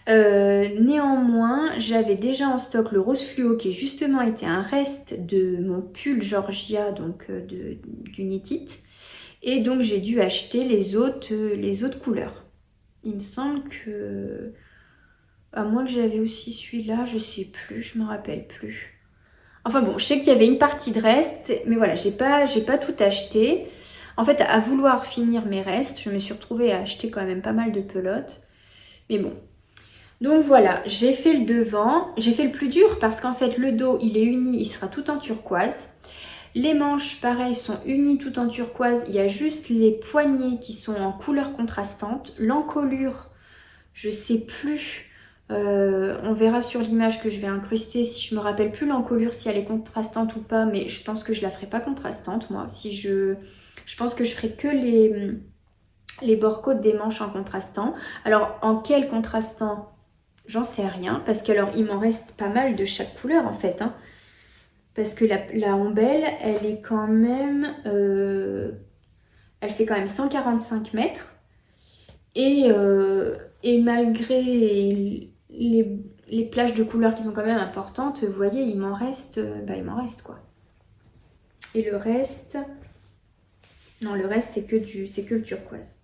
Néanmoins, j'avais déjà en stock le rose fluo qui justement était un reste de mon pull Georgia, donc du Knit It. Et donc j'ai dû acheter les autres couleurs. Il me semble que... À moins que j'avais aussi celui-là, je sais plus, je me rappelle plus. Enfin bon, je sais qu'il y avait une partie de reste, mais voilà, j'ai pas tout acheté. En fait, à vouloir finir mes restes, je me suis retrouvée à acheter quand même pas mal de pelotes. Mais bon. Donc voilà, j'ai fait le devant. J'ai fait le plus dur parce qu'en fait, le dos, il est uni, il sera tout en turquoise. Les manches, pareil, sont unies tout en turquoise. Il y a juste les poignets qui sont en couleur contrastante. L'encolure, je sais plus. On verra sur l'image que je vais incruster si je me rappelle plus l'encolure, si elle est contrastante ou pas, mais je pense que je la ferai pas contrastante moi. Je pense que je ferai que les bords-côtes des manches en contrastant. Alors en quel contrastant, j'en sais rien, parce que alors il m'en reste pas mal de chaque couleur en fait, hein. Parce que la ombelle, elle est quand même elle fait quand même 145 mètres et malgré les plages de couleurs qui sont quand même importantes, vous voyez, il m'en reste quoi. Et le reste, non, le reste c'est que le turquoise.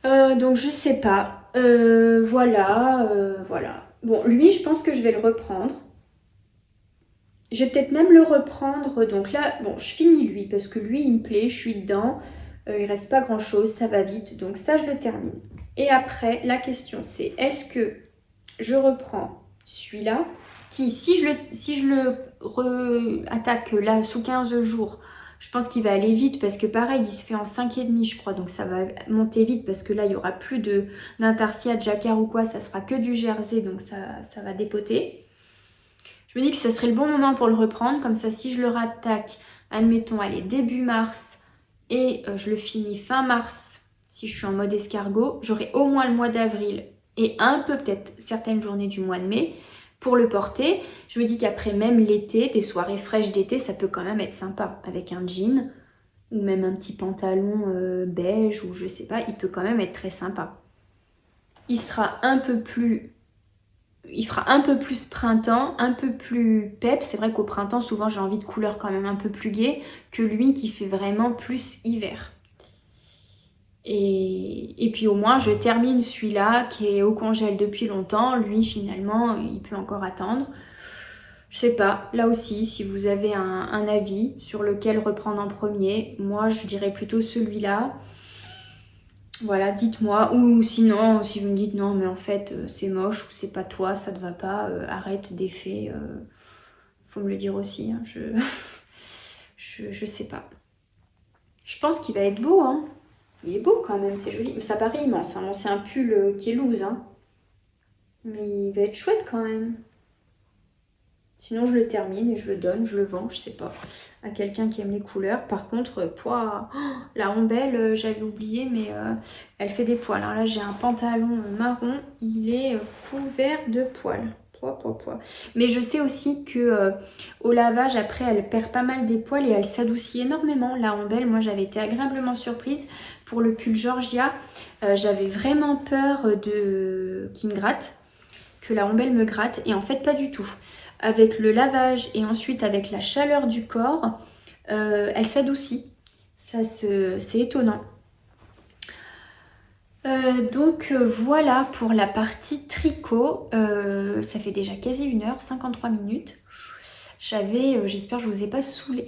Donc je sais pas, voilà. Bon, lui, je pense que je vais le reprendre. Je vais peut-être même le reprendre. Donc là, bon, je finis lui parce que lui, il me plaît, je suis dedans. Il reste pas grand-chose, ça va vite. Donc ça, je le termine. Et après, la question, c'est est-ce que je reprends celui-là qui, si je le attaque là sous 15 jours, je pense qu'il va aller vite parce que pareil, il se fait en 5,5 je crois. Donc ça va monter vite parce que là, il n'y aura plus d'intarsia, de jacquard ou quoi. Ça sera que du jersey, donc ça va dépoter. Je me dis que ce serait le bon moment pour le reprendre. Comme ça, si je le rattaque, admettons, allez, début mars et je le finis fin mars, si je suis en mode escargot, j'aurai au moins le mois d'avril et un peu peut-être certaines journées du mois de mai pour le porter. Je me dis qu'après même l'été, des soirées fraîches d'été, ça peut quand même être sympa avec un jean ou même un petit pantalon beige ou je sais pas, il peut quand même être très sympa. Il fera un peu plus printemps, un peu plus pep. C'est vrai qu'au printemps, souvent, j'ai envie de couleurs quand même un peu plus gaies que lui qui fait vraiment plus hiver. Et puis au moins, je termine celui-là qui est au congèle depuis longtemps. Lui, finalement, il peut encore attendre. Je sais pas, là aussi, si vous avez un avis sur lequel reprendre en premier, moi, je dirais plutôt celui-là. Voilà, dites-moi. Ou sinon, si vous me dites non, mais en fait, c'est moche ou c'est pas toi, ça te va pas, arrête d'effet. Faut me le dire aussi. Hein, je sais pas. Je pense qu'il va être beau. Hein. Il est beau quand même, c'est joli. Ça paraît immense. Hein. Bon, c'est un pull qui est loose. Hein. Mais il va être chouette quand même. Sinon, je le termine et je le donne, je le vends, je sais pas, à quelqu'un qui aime les couleurs. Par contre, la ombelle, j'avais oublié, mais elle fait des poils. Alors là, j'ai un pantalon marron, il est couvert de poils. Mais je sais aussi que au lavage, après, elle perd pas mal des poils et elle s'adoucit énormément. La ombelle, moi, j'avais été agréablement surprise pour le pull Georgia. J'avais vraiment peur qu'il me gratte, que la ombelle me gratte, et en fait, pas du tout. Avec le lavage et ensuite avec la chaleur du corps, elle s'adoucit. C'est étonnant. Donc voilà pour la partie tricot. Ça fait déjà quasi 1h, 53 minutes. J'espère que je ne vous ai pas saoulé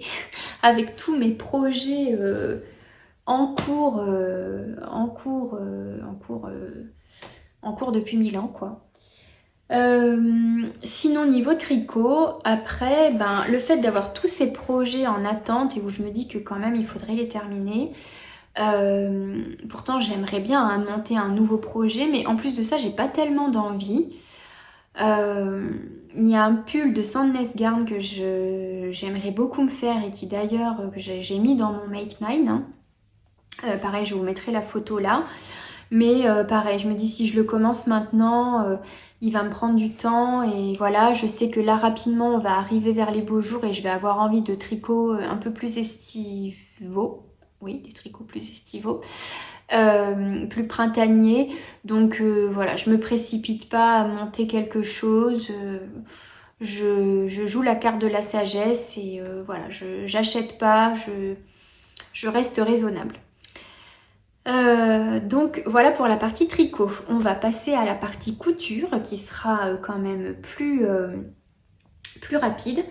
avec tous mes projets en cours depuis 1000 ans, quoi. Sinon niveau tricot, après le fait d'avoir tous ces projets en attente et où je me dis que quand même il faudrait les terminer, pourtant j'aimerais bien monter un nouveau projet, mais en plus de ça j'ai pas tellement d'envie. Il y a un pull de Sandnes Garn que j'aimerais beaucoup me faire et qui d'ailleurs que j'ai mis dans mon Make 9 hein. Pareil, je vous mettrai la photo là, mais pareil, je me dis si je le commence maintenant, il va me prendre du temps et voilà, je sais que là rapidement on va arriver vers les beaux jours et je vais avoir envie de tricots un peu plus estivaux. Oui, des tricots plus estivaux, plus printaniers. Donc voilà, je me précipite pas à monter quelque chose. Je joue la carte de la sagesse et voilà, j'achète pas, je reste raisonnable. Donc voilà pour la partie tricot. On va passer à la partie couture qui sera quand même plus rapide.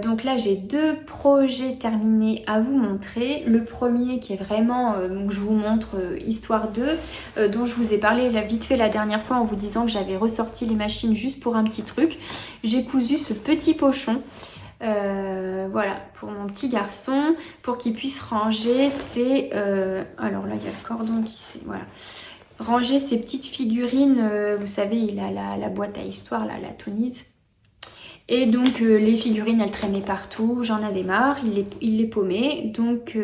Donc là j'ai 2 projets terminés à vous montrer. Le premier qui est vraiment, donc je vous montre Histoire 2 dont je vous ai parlé vite fait la dernière fois en vous disant que j'avais ressorti les machines juste pour un petit truc. J'ai cousu ce petit pochon. Voilà, pour mon petit garçon, pour qu'il puisse ranger ses... alors là, il y a le cordon qui s'est... Voilà. Ranger ses petites figurines. Vous savez, il a la boîte à histoire, là, la Toonise. Et donc, les figurines, elles traînaient partout. J'en avais marre, il les paumait. Donc,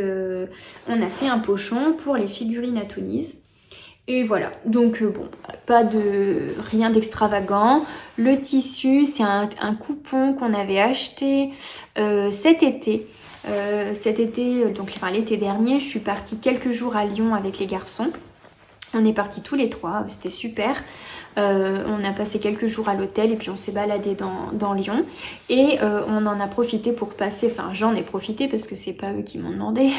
on a fait un pochon pour les figurines à Toonise. Et voilà, donc bon, rien d'extravagant. Le tissu, c'est un coupon qu'on avait acheté cet été. Donc l'été dernier, je suis partie quelques jours à Lyon avec les garçons. On est partis tous les 3, c'était super. On a passé quelques jours à l'hôtel et puis on s'est baladé dans Lyon. Et on en a profité pour passer, enfin j'en ai profité parce que c'est pas eux qui m'ont demandé,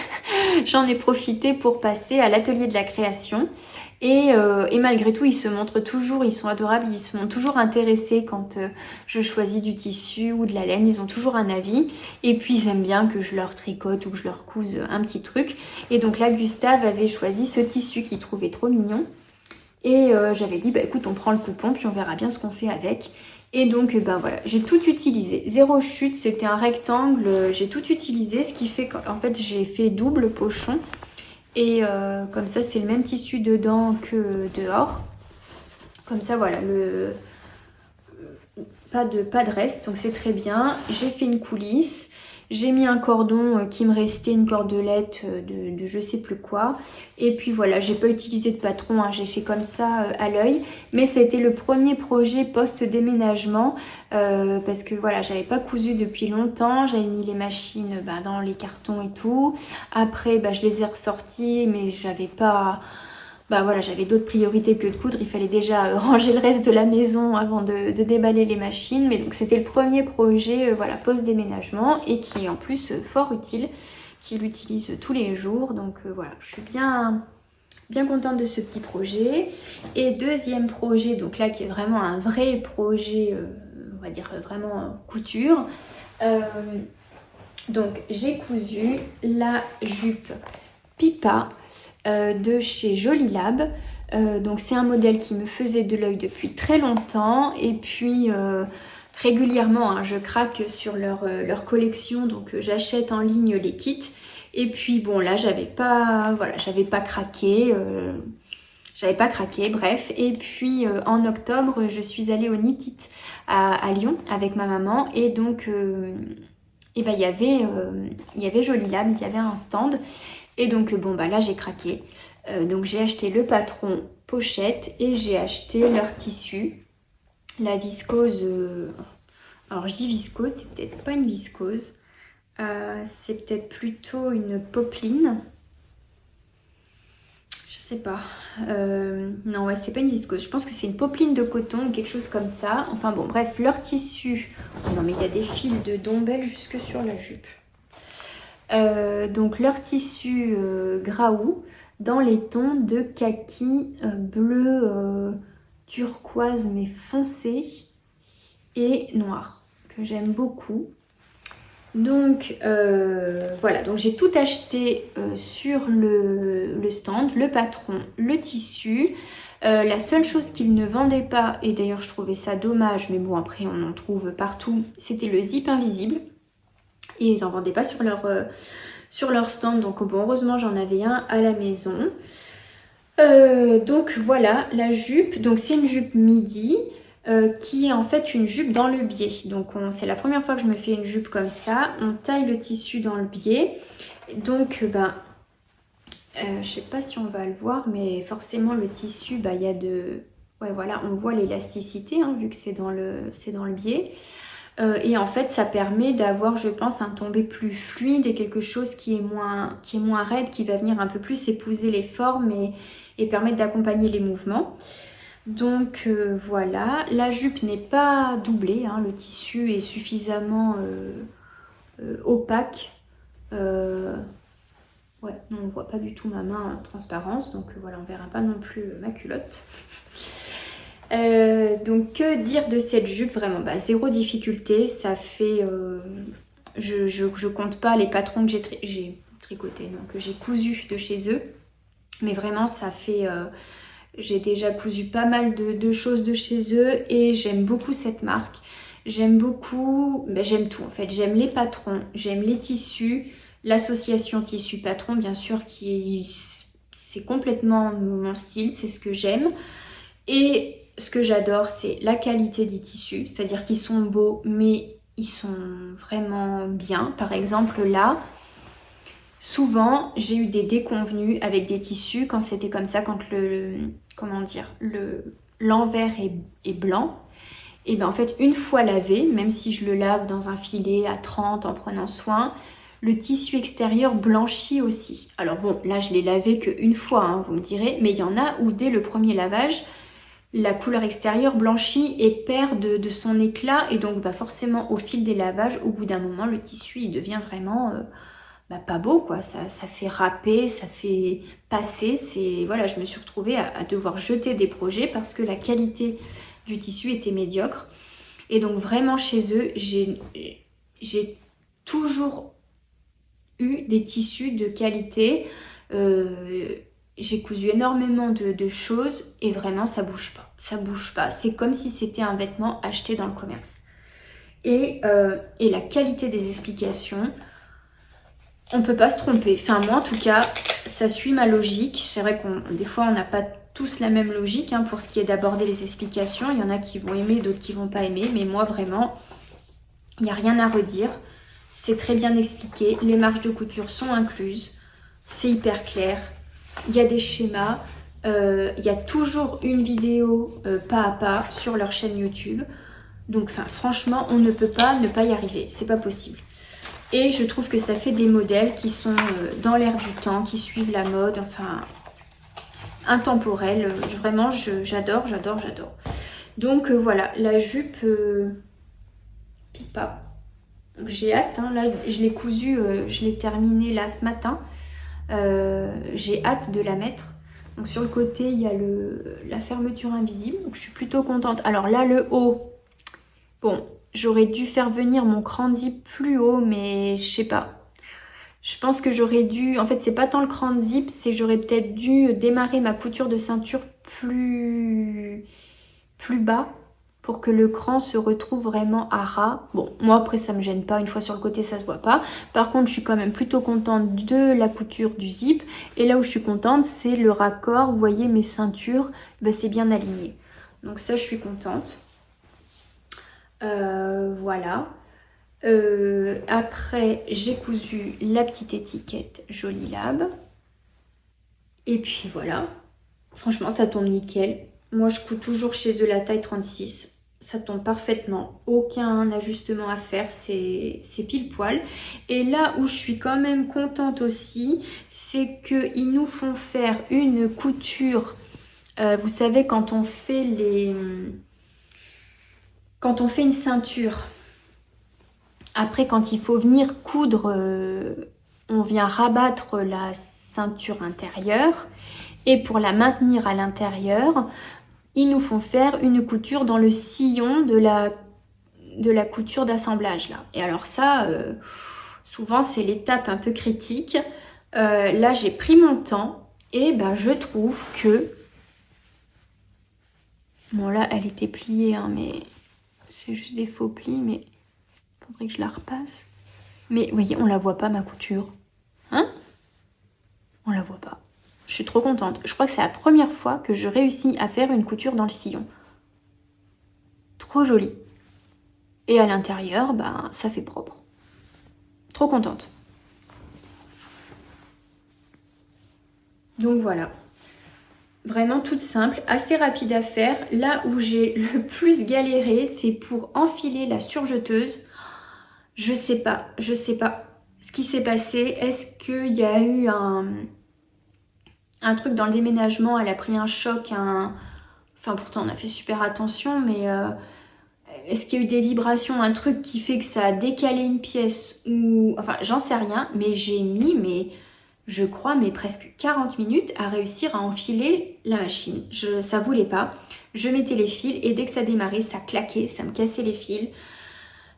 j'en ai profité pour passer à l'atelier de la création. Et malgré tout, ils se montrent toujours, ils sont adorables, ils se montrent toujours intéressés quand je choisis du tissu ou de la laine, ils ont toujours un avis. Et puis ils aiment bien que je leur tricote ou que je leur couse un petit truc. Et donc là, Gustave avait choisi ce tissu qu'il trouvait trop mignon. Et j'avais dit, bah écoute, on prend le coupon, puis on verra bien ce qu'on fait avec. Et donc, ben voilà, j'ai tout utilisé. Zéro chute, c'était un rectangle, j'ai tout utilisé, ce qui fait qu'en fait, j'ai fait double pochon. Et comme ça, c'est le même tissu dedans que dehors. Comme ça, voilà, pas de reste, donc c'est très bien. J'ai fait une coulisse. J'ai mis un cordon qui me restait, une cordelette de je sais plus quoi. Et puis voilà, j'ai pas utilisé de patron, hein, j'ai fait comme ça à l'œil. Mais c'était le premier projet post-déménagement parce que voilà, j'avais pas cousu depuis longtemps. J'avais mis les machines dans les cartons et tout. Après, je les ai ressorties, mais j'avais pas... voilà, j'avais d'autres priorités que de coudre, il fallait déjà ranger le reste de la maison avant de déballer les machines, mais donc c'était le premier projet voilà, post-déménagement et qui est en plus fort utile, qu'il utilise tous les jours, donc voilà, je suis bien contente de ce petit projet. Et deuxième projet, donc là qui est vraiment un vrai projet, on va dire vraiment couture, donc j'ai cousu la jupe Pipa de chez Jolie Lab. Donc c'est un modèle qui me faisait de l'œil depuis très longtemps et puis régulièrement hein, je craque sur leur collection, donc j'achète en ligne les kits. Et puis bon là j'avais pas craqué. Bref. Et puis en octobre, je suis allée au Knit It à Lyon avec ma maman. Et donc, il y avait Jolie Lab, il y avait un stand. Et donc, là, j'ai craqué. Donc, j'ai acheté le patron pochette et j'ai acheté leur tissu. La viscose... alors, je dis viscose, c'est peut-être pas une viscose. C'est peut-être plutôt une popeline. Je sais pas. Non, ouais, c'est pas une viscose. Je pense que c'est une popeline de coton ou quelque chose comme ça. Enfin bon, bref, leur tissu. Oh non, mais il y a des fils de dombelle jusque sur la jupe. Donc leur tissu graoux dans les tons de kaki bleu turquoise mais foncé et noir que j'aime beaucoup. Donc voilà, donc j'ai tout acheté sur le stand, le patron, le tissu. La seule chose qu'ils ne vendaient pas, et d'ailleurs je trouvais ça dommage, mais bon après on en trouve partout, c'était le zip invisible. Et ils n'en vendaient pas sur leur stand, donc bon heureusement j'en avais un à la maison. Donc voilà la jupe, donc c'est une jupe midi. Qui est en fait une jupe dans le biais. Donc c'est la première fois que je me fais une jupe comme ça. On taille le tissu dans le biais. Donc je sais pas si on va le voir, mais forcément le tissu, il y a de... Ouais voilà, on voit l'élasticité hein, vu que c'est dans le biais. Et en fait ça permet d'avoir, je pense, un tombé plus fluide et quelque chose qui est moins raide, qui va venir un peu plus épouser les formes et permettre d'accompagner les mouvements. Donc voilà, la jupe n'est pas doublée, hein, le tissu est suffisamment opaque. Ouais, non, on ne voit pas du tout ma main en transparence, donc voilà, on ne verra pas non plus ma culotte. Donc que dire de cette jupe, vraiment, zéro difficulté, ça fait... je compte pas les patrons que j'ai tricotés, donc que j'ai cousus de chez eux, mais vraiment ça fait... j'ai déjà cousu pas mal de choses de chez eux et j'aime beaucoup cette marque. J'aime beaucoup, j'aime tout en fait. J'aime les patrons, j'aime les tissus, l'association tissu-patron bien sûr c'est complètement mon style, c'est ce que j'aime. Et ce que j'adore c'est la qualité des tissus, c'est-à-dire qu'ils sont beaux mais ils sont vraiment bien. Par exemple là, souvent j'ai eu des déconvenues avec des tissus quand c'était comme ça, quand l'envers est blanc. Et en fait une fois lavé, même si je le lave dans un filet à 30 en prenant soin, le tissu extérieur blanchit aussi. Alors bon, là je l'ai lavé qu'une fois, hein, vous me direz, mais il y en a où dès le premier lavage, la couleur extérieure blanchit et perd de son éclat. Et donc forcément au fil des lavages, au bout d'un moment, le tissu il devient vraiment pas beau quoi. Ça fait râper, ça fait passer. Voilà, je me suis retrouvée à devoir jeter des projets parce que la qualité du tissu était médiocre. Et donc vraiment chez eux, j'ai toujours eu des tissus de qualité. J'ai cousu énormément de choses et vraiment ça bouge pas. Ça bouge pas. C'est comme si c'était un vêtement acheté dans le commerce. Et la qualité des explications, on peut pas se tromper. Enfin moi en tout cas, ça suit ma logique. C'est vrai des fois on n'a pas tous la même logique pour ce qui est d'aborder les explications. Il y en a qui vont aimer, d'autres qui vont pas aimer. Mais moi vraiment, il n'y a rien à redire. C'est très bien expliqué. Les marges de couture sont incluses. C'est hyper clair. Il y a des schémas. Il y a toujours une vidéo pas à pas sur leur chaîne YouTube. Donc franchement, on ne peut pas ne pas y arriver. C'est pas possible. Et je trouve que ça fait des modèles qui sont dans l'air du temps, qui suivent la mode, intemporels. Vraiment, j'adore. Donc voilà, la jupe Pipa. J'ai hâte, là je l'ai cousue, je l'ai terminée là ce matin. J'ai hâte de la mettre. Donc sur le côté, il y a la fermeture invisible. Donc je suis plutôt contente. Alors là, le haut, bon, j'aurais dû faire venir mon cran de zip plus haut, mais je sais pas. Je pense que j'aurais dû... En fait, c'est pas tant le cran de zip, c'est j'aurais peut-être dû démarrer ma couture de ceinture plus bas pour que le cran se retrouve vraiment à ras. Bon, moi après ça me gêne pas, une fois sur le côté ça se voit pas. Par contre, je suis quand même plutôt contente de la couture du zip. Et là où je suis contente, c'est le raccord. Vous voyez, mes ceintures, c'est bien aligné. Donc ça, je suis contente. Voilà. Après, j'ai cousu la petite étiquette Jolie Lab. Et puis voilà. Franchement, ça tombe nickel. Moi, je couds toujours chez eux la taille 36. Ça tombe parfaitement. Aucun ajustement à faire. C'est pile poil. Et là où je suis quand même contente aussi, c'est qu'ils nous font faire une couture. Vous savez, quand on fait une ceinture, après, quand il faut venir coudre, on vient rabattre la ceinture intérieure. Et pour la maintenir à l'intérieur, ils nous font faire une couture dans le sillon de la couture d'assemblage là. Et alors ça, souvent c'est l'étape un peu critique. Là j'ai pris mon temps et je trouve que... Bon là elle était pliée mais c'est juste des faux plis, mais faudrait que je la repasse. Mais vous voyez, on la voit pas ma couture. On la voit pas. Je suis trop contente. Je crois que c'est la première fois que je réussis à faire une couture dans le sillon. Trop joli. Et à l'intérieur, ça fait propre. Trop contente. Donc voilà. Vraiment toute simple, assez rapide à faire. Là où j'ai le plus galéré, c'est pour enfiler la surjeteuse. Je sais pas ce qui s'est passé. Est-ce qu'il y a eu un truc dans le déménagement, elle a pris un choc, enfin pourtant on a fait super attention, mais est-ce qu'il y a eu des vibrations, un truc qui fait que ça a décalé une pièce ou... Enfin j'en sais rien, mais j'ai mis, je crois, presque 40 minutes à réussir à enfiler la machine. Ça voulait pas. Je mettais les fils et dès que ça démarrait, ça claquait, ça me cassait les fils.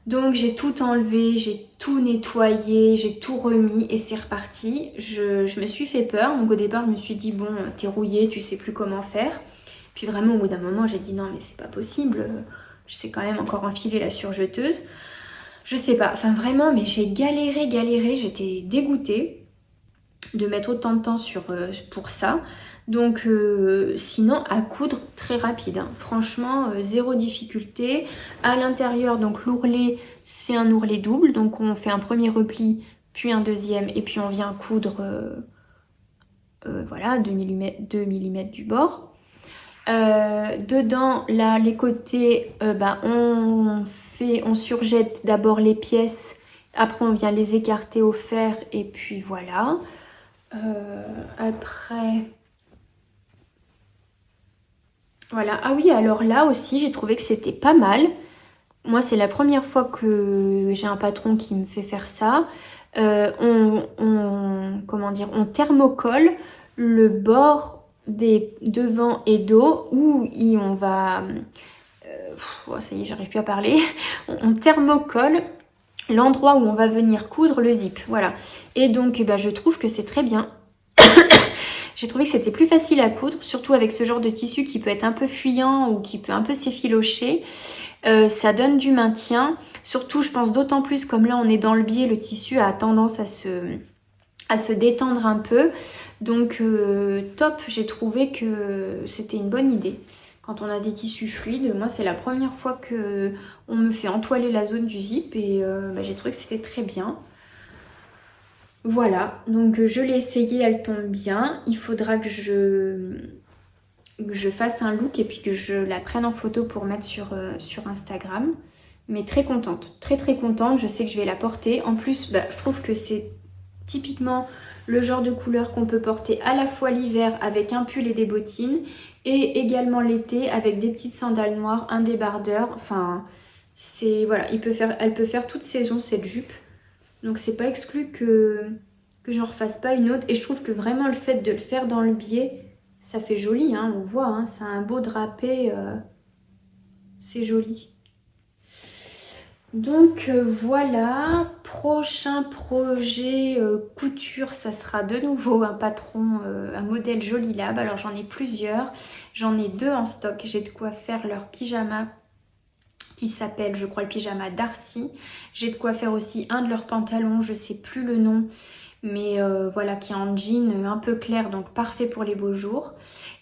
Donc j'ai tout enlevé, j'ai tout nettoyé, j'ai tout remis et c'est reparti. Je me suis fait peur, donc au départ je me suis dit bon t'es rouillée, tu sais plus comment faire. Puis vraiment au bout d'un moment j'ai dit non mais c'est pas possible, je sais quand même encore enfiler la surjeteuse. Je sais pas, enfin vraiment mais j'ai galéré, j'étais dégoûtée de mettre autant de temps pour ça. Donc sinon à coudre très rapide, franchement zéro difficulté. À l'intérieur donc l'ourlet c'est un ourlet double, donc on fait un premier repli puis un deuxième et puis on vient coudre voilà 2 mm du bord. Dedans là les côtés on surjette d'abord les pièces, après on vient les écarter au fer et puis voilà. Après Voilà, ah oui, alors là aussi, j'ai trouvé que c'était pas mal. Moi, c'est la première fois que j'ai un patron qui me fait faire ça. Comment dire, on thermocolle le bord des devant et dos où on va... oh, ça y est, j'arrive plus à parler. On thermocolle l'endroit où on va venir coudre le zip. Voilà. Et donc, je trouve que c'est très bien. J'ai trouvé que c'était plus facile à coudre, surtout avec ce genre de tissu qui peut être un peu fuyant ou qui peut un peu s'effilocher. Ça donne du maintien. Surtout, je pense d'autant plus, comme là on est dans le biais, le tissu a tendance à se détendre un peu. Donc top, j'ai trouvé que c'était une bonne idée. Quand on a des tissus fluides, moi c'est la première fois que on me fait entoiler la zone du zip et j'ai trouvé que c'était très bien. Voilà, donc je l'ai essayé, elle tombe bien. Il faudra que je fasse un look et puis que je la prenne en photo pour mettre sur Instagram. Mais très contente, très très contente. Je sais que je vais la porter. En plus, je trouve que c'est typiquement le genre de couleur qu'on peut porter à la fois l'hiver avec un pull et des bottines et également l'été avec des petites sandales noires, un débardeur. Enfin, voilà, elle peut faire toute saison cette jupe. Donc c'est pas exclu que j'en refasse pas une autre. Et je trouve que vraiment le fait de le faire dans le biais, ça fait joli, hein, on voit, hein, c'est un beau drapé, c'est joli. Donc voilà, prochain projet couture, ça sera de nouveau un patron, un modèle Joli Lab. Alors j'en ai plusieurs, j'en ai 2 en stock, j'ai de quoi faire leur pyjama qui s'appelle, je crois, le pyjama Darcy. J'ai de quoi faire aussi un de leurs pantalons, je sais plus le nom, mais voilà, qui est en jean un peu clair, donc parfait pour les beaux jours.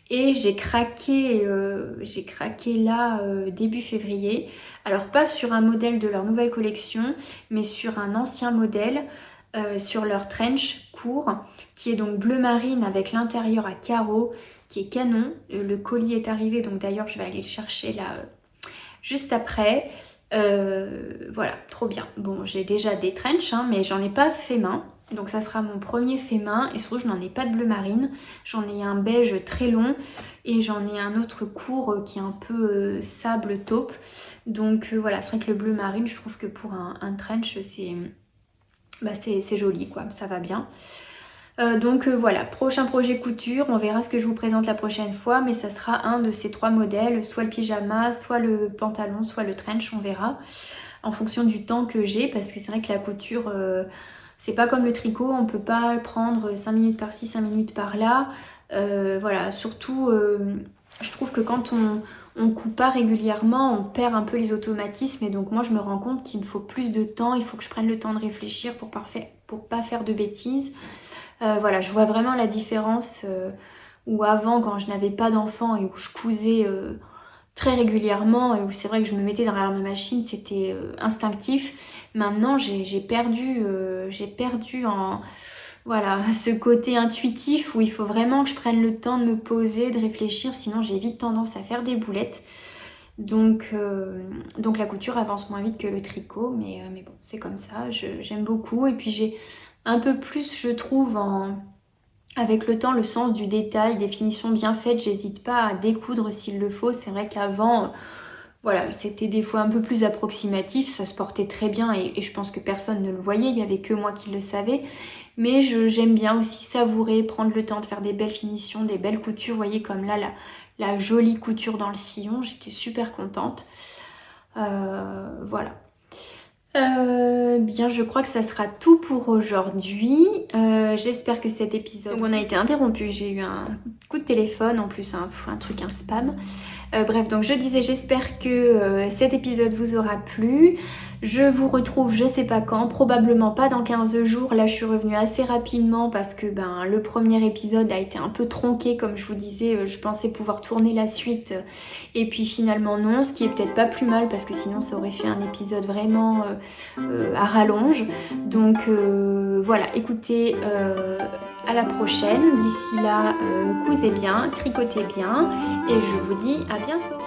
Et j'ai craqué là début février. Alors pas sur un modèle de leur nouvelle collection, mais sur un ancien modèle, sur leur trench court, qui est donc bleu marine avec l'intérieur à carreaux, qui est canon. Le colis est arrivé, donc d'ailleurs je vais aller le chercher là juste après. Voilà, trop bien. Bon, j'ai déjà des trench, hein, mais j'en ai pas fait main. Donc ça sera mon premier fait main et surtout je n'en ai pas de bleu marine. J'en ai un beige très long et j'en ai un autre court qui est un peu sable taupe. Donc voilà, c'est vrai que le bleu marine, je trouve que pour un trench c'est joli quoi, ça va bien. Donc voilà, prochain projet couture, on verra ce que je vous présente la prochaine fois, mais ça sera un de ces 3 modèles, soit le pyjama, soit le pantalon, soit le trench, on verra, en fonction du temps que j'ai, parce que c'est vrai que la couture, c'est pas comme le tricot, on peut pas prendre 5 minutes par-ci, 5 minutes par-là, voilà, surtout, je trouve que quand on coupe pas régulièrement, on perd un peu les automatismes, et donc moi je me rends compte qu'il me faut plus de temps, il faut que je prenne le temps de réfléchir pour pas faire de bêtises. Voilà, je vois vraiment la différence où avant, quand je n'avais pas d'enfant et où je cousais très régulièrement et où c'est vrai que je me mettais derrière ma machine, c'était instinctif. Maintenant, j'ai perdu voilà, ce côté intuitif où il faut vraiment que je prenne le temps de me poser, de réfléchir, sinon j'ai vite tendance à faire des boulettes. Donc la couture avance moins vite que le tricot, mais bon, c'est comme ça, j'aime beaucoup. Et puis j'ai un peu plus, je trouve, avec le temps, le sens du détail, des finitions bien faites. J'hésite pas à découdre s'il le faut. C'est vrai qu'avant, voilà, c'était des fois un peu plus approximatif, ça se portait très bien et je pense que personne ne le voyait, il n'y avait que moi qui le savais. Mais j'aime bien aussi savourer, prendre le temps de faire des belles finitions, des belles coutures. Vous voyez comme là, la jolie couture dans le sillon, j'étais super contente. Voilà. Bien, je crois que ça sera tout pour aujourd'hui. J'espère que cet épisode... Donc on a été interrompu, j'ai eu un coup de téléphone, en plus un truc, un spam. Bref, donc je disais, j'espère que cet épisode vous aura plu. Je vous retrouve je sais pas quand, probablement pas dans 15 jours. Là je suis revenue assez rapidement parce que le premier épisode a été un peu tronqué, comme je vous disais, je pensais pouvoir tourner la suite et puis finalement non, ce qui est peut-être pas plus mal parce que sinon ça aurait fait un épisode vraiment à rallonge. Donc voilà, écoutez, à la prochaine. D'ici là, cousez bien, tricotez bien et je vous dis à bientôt.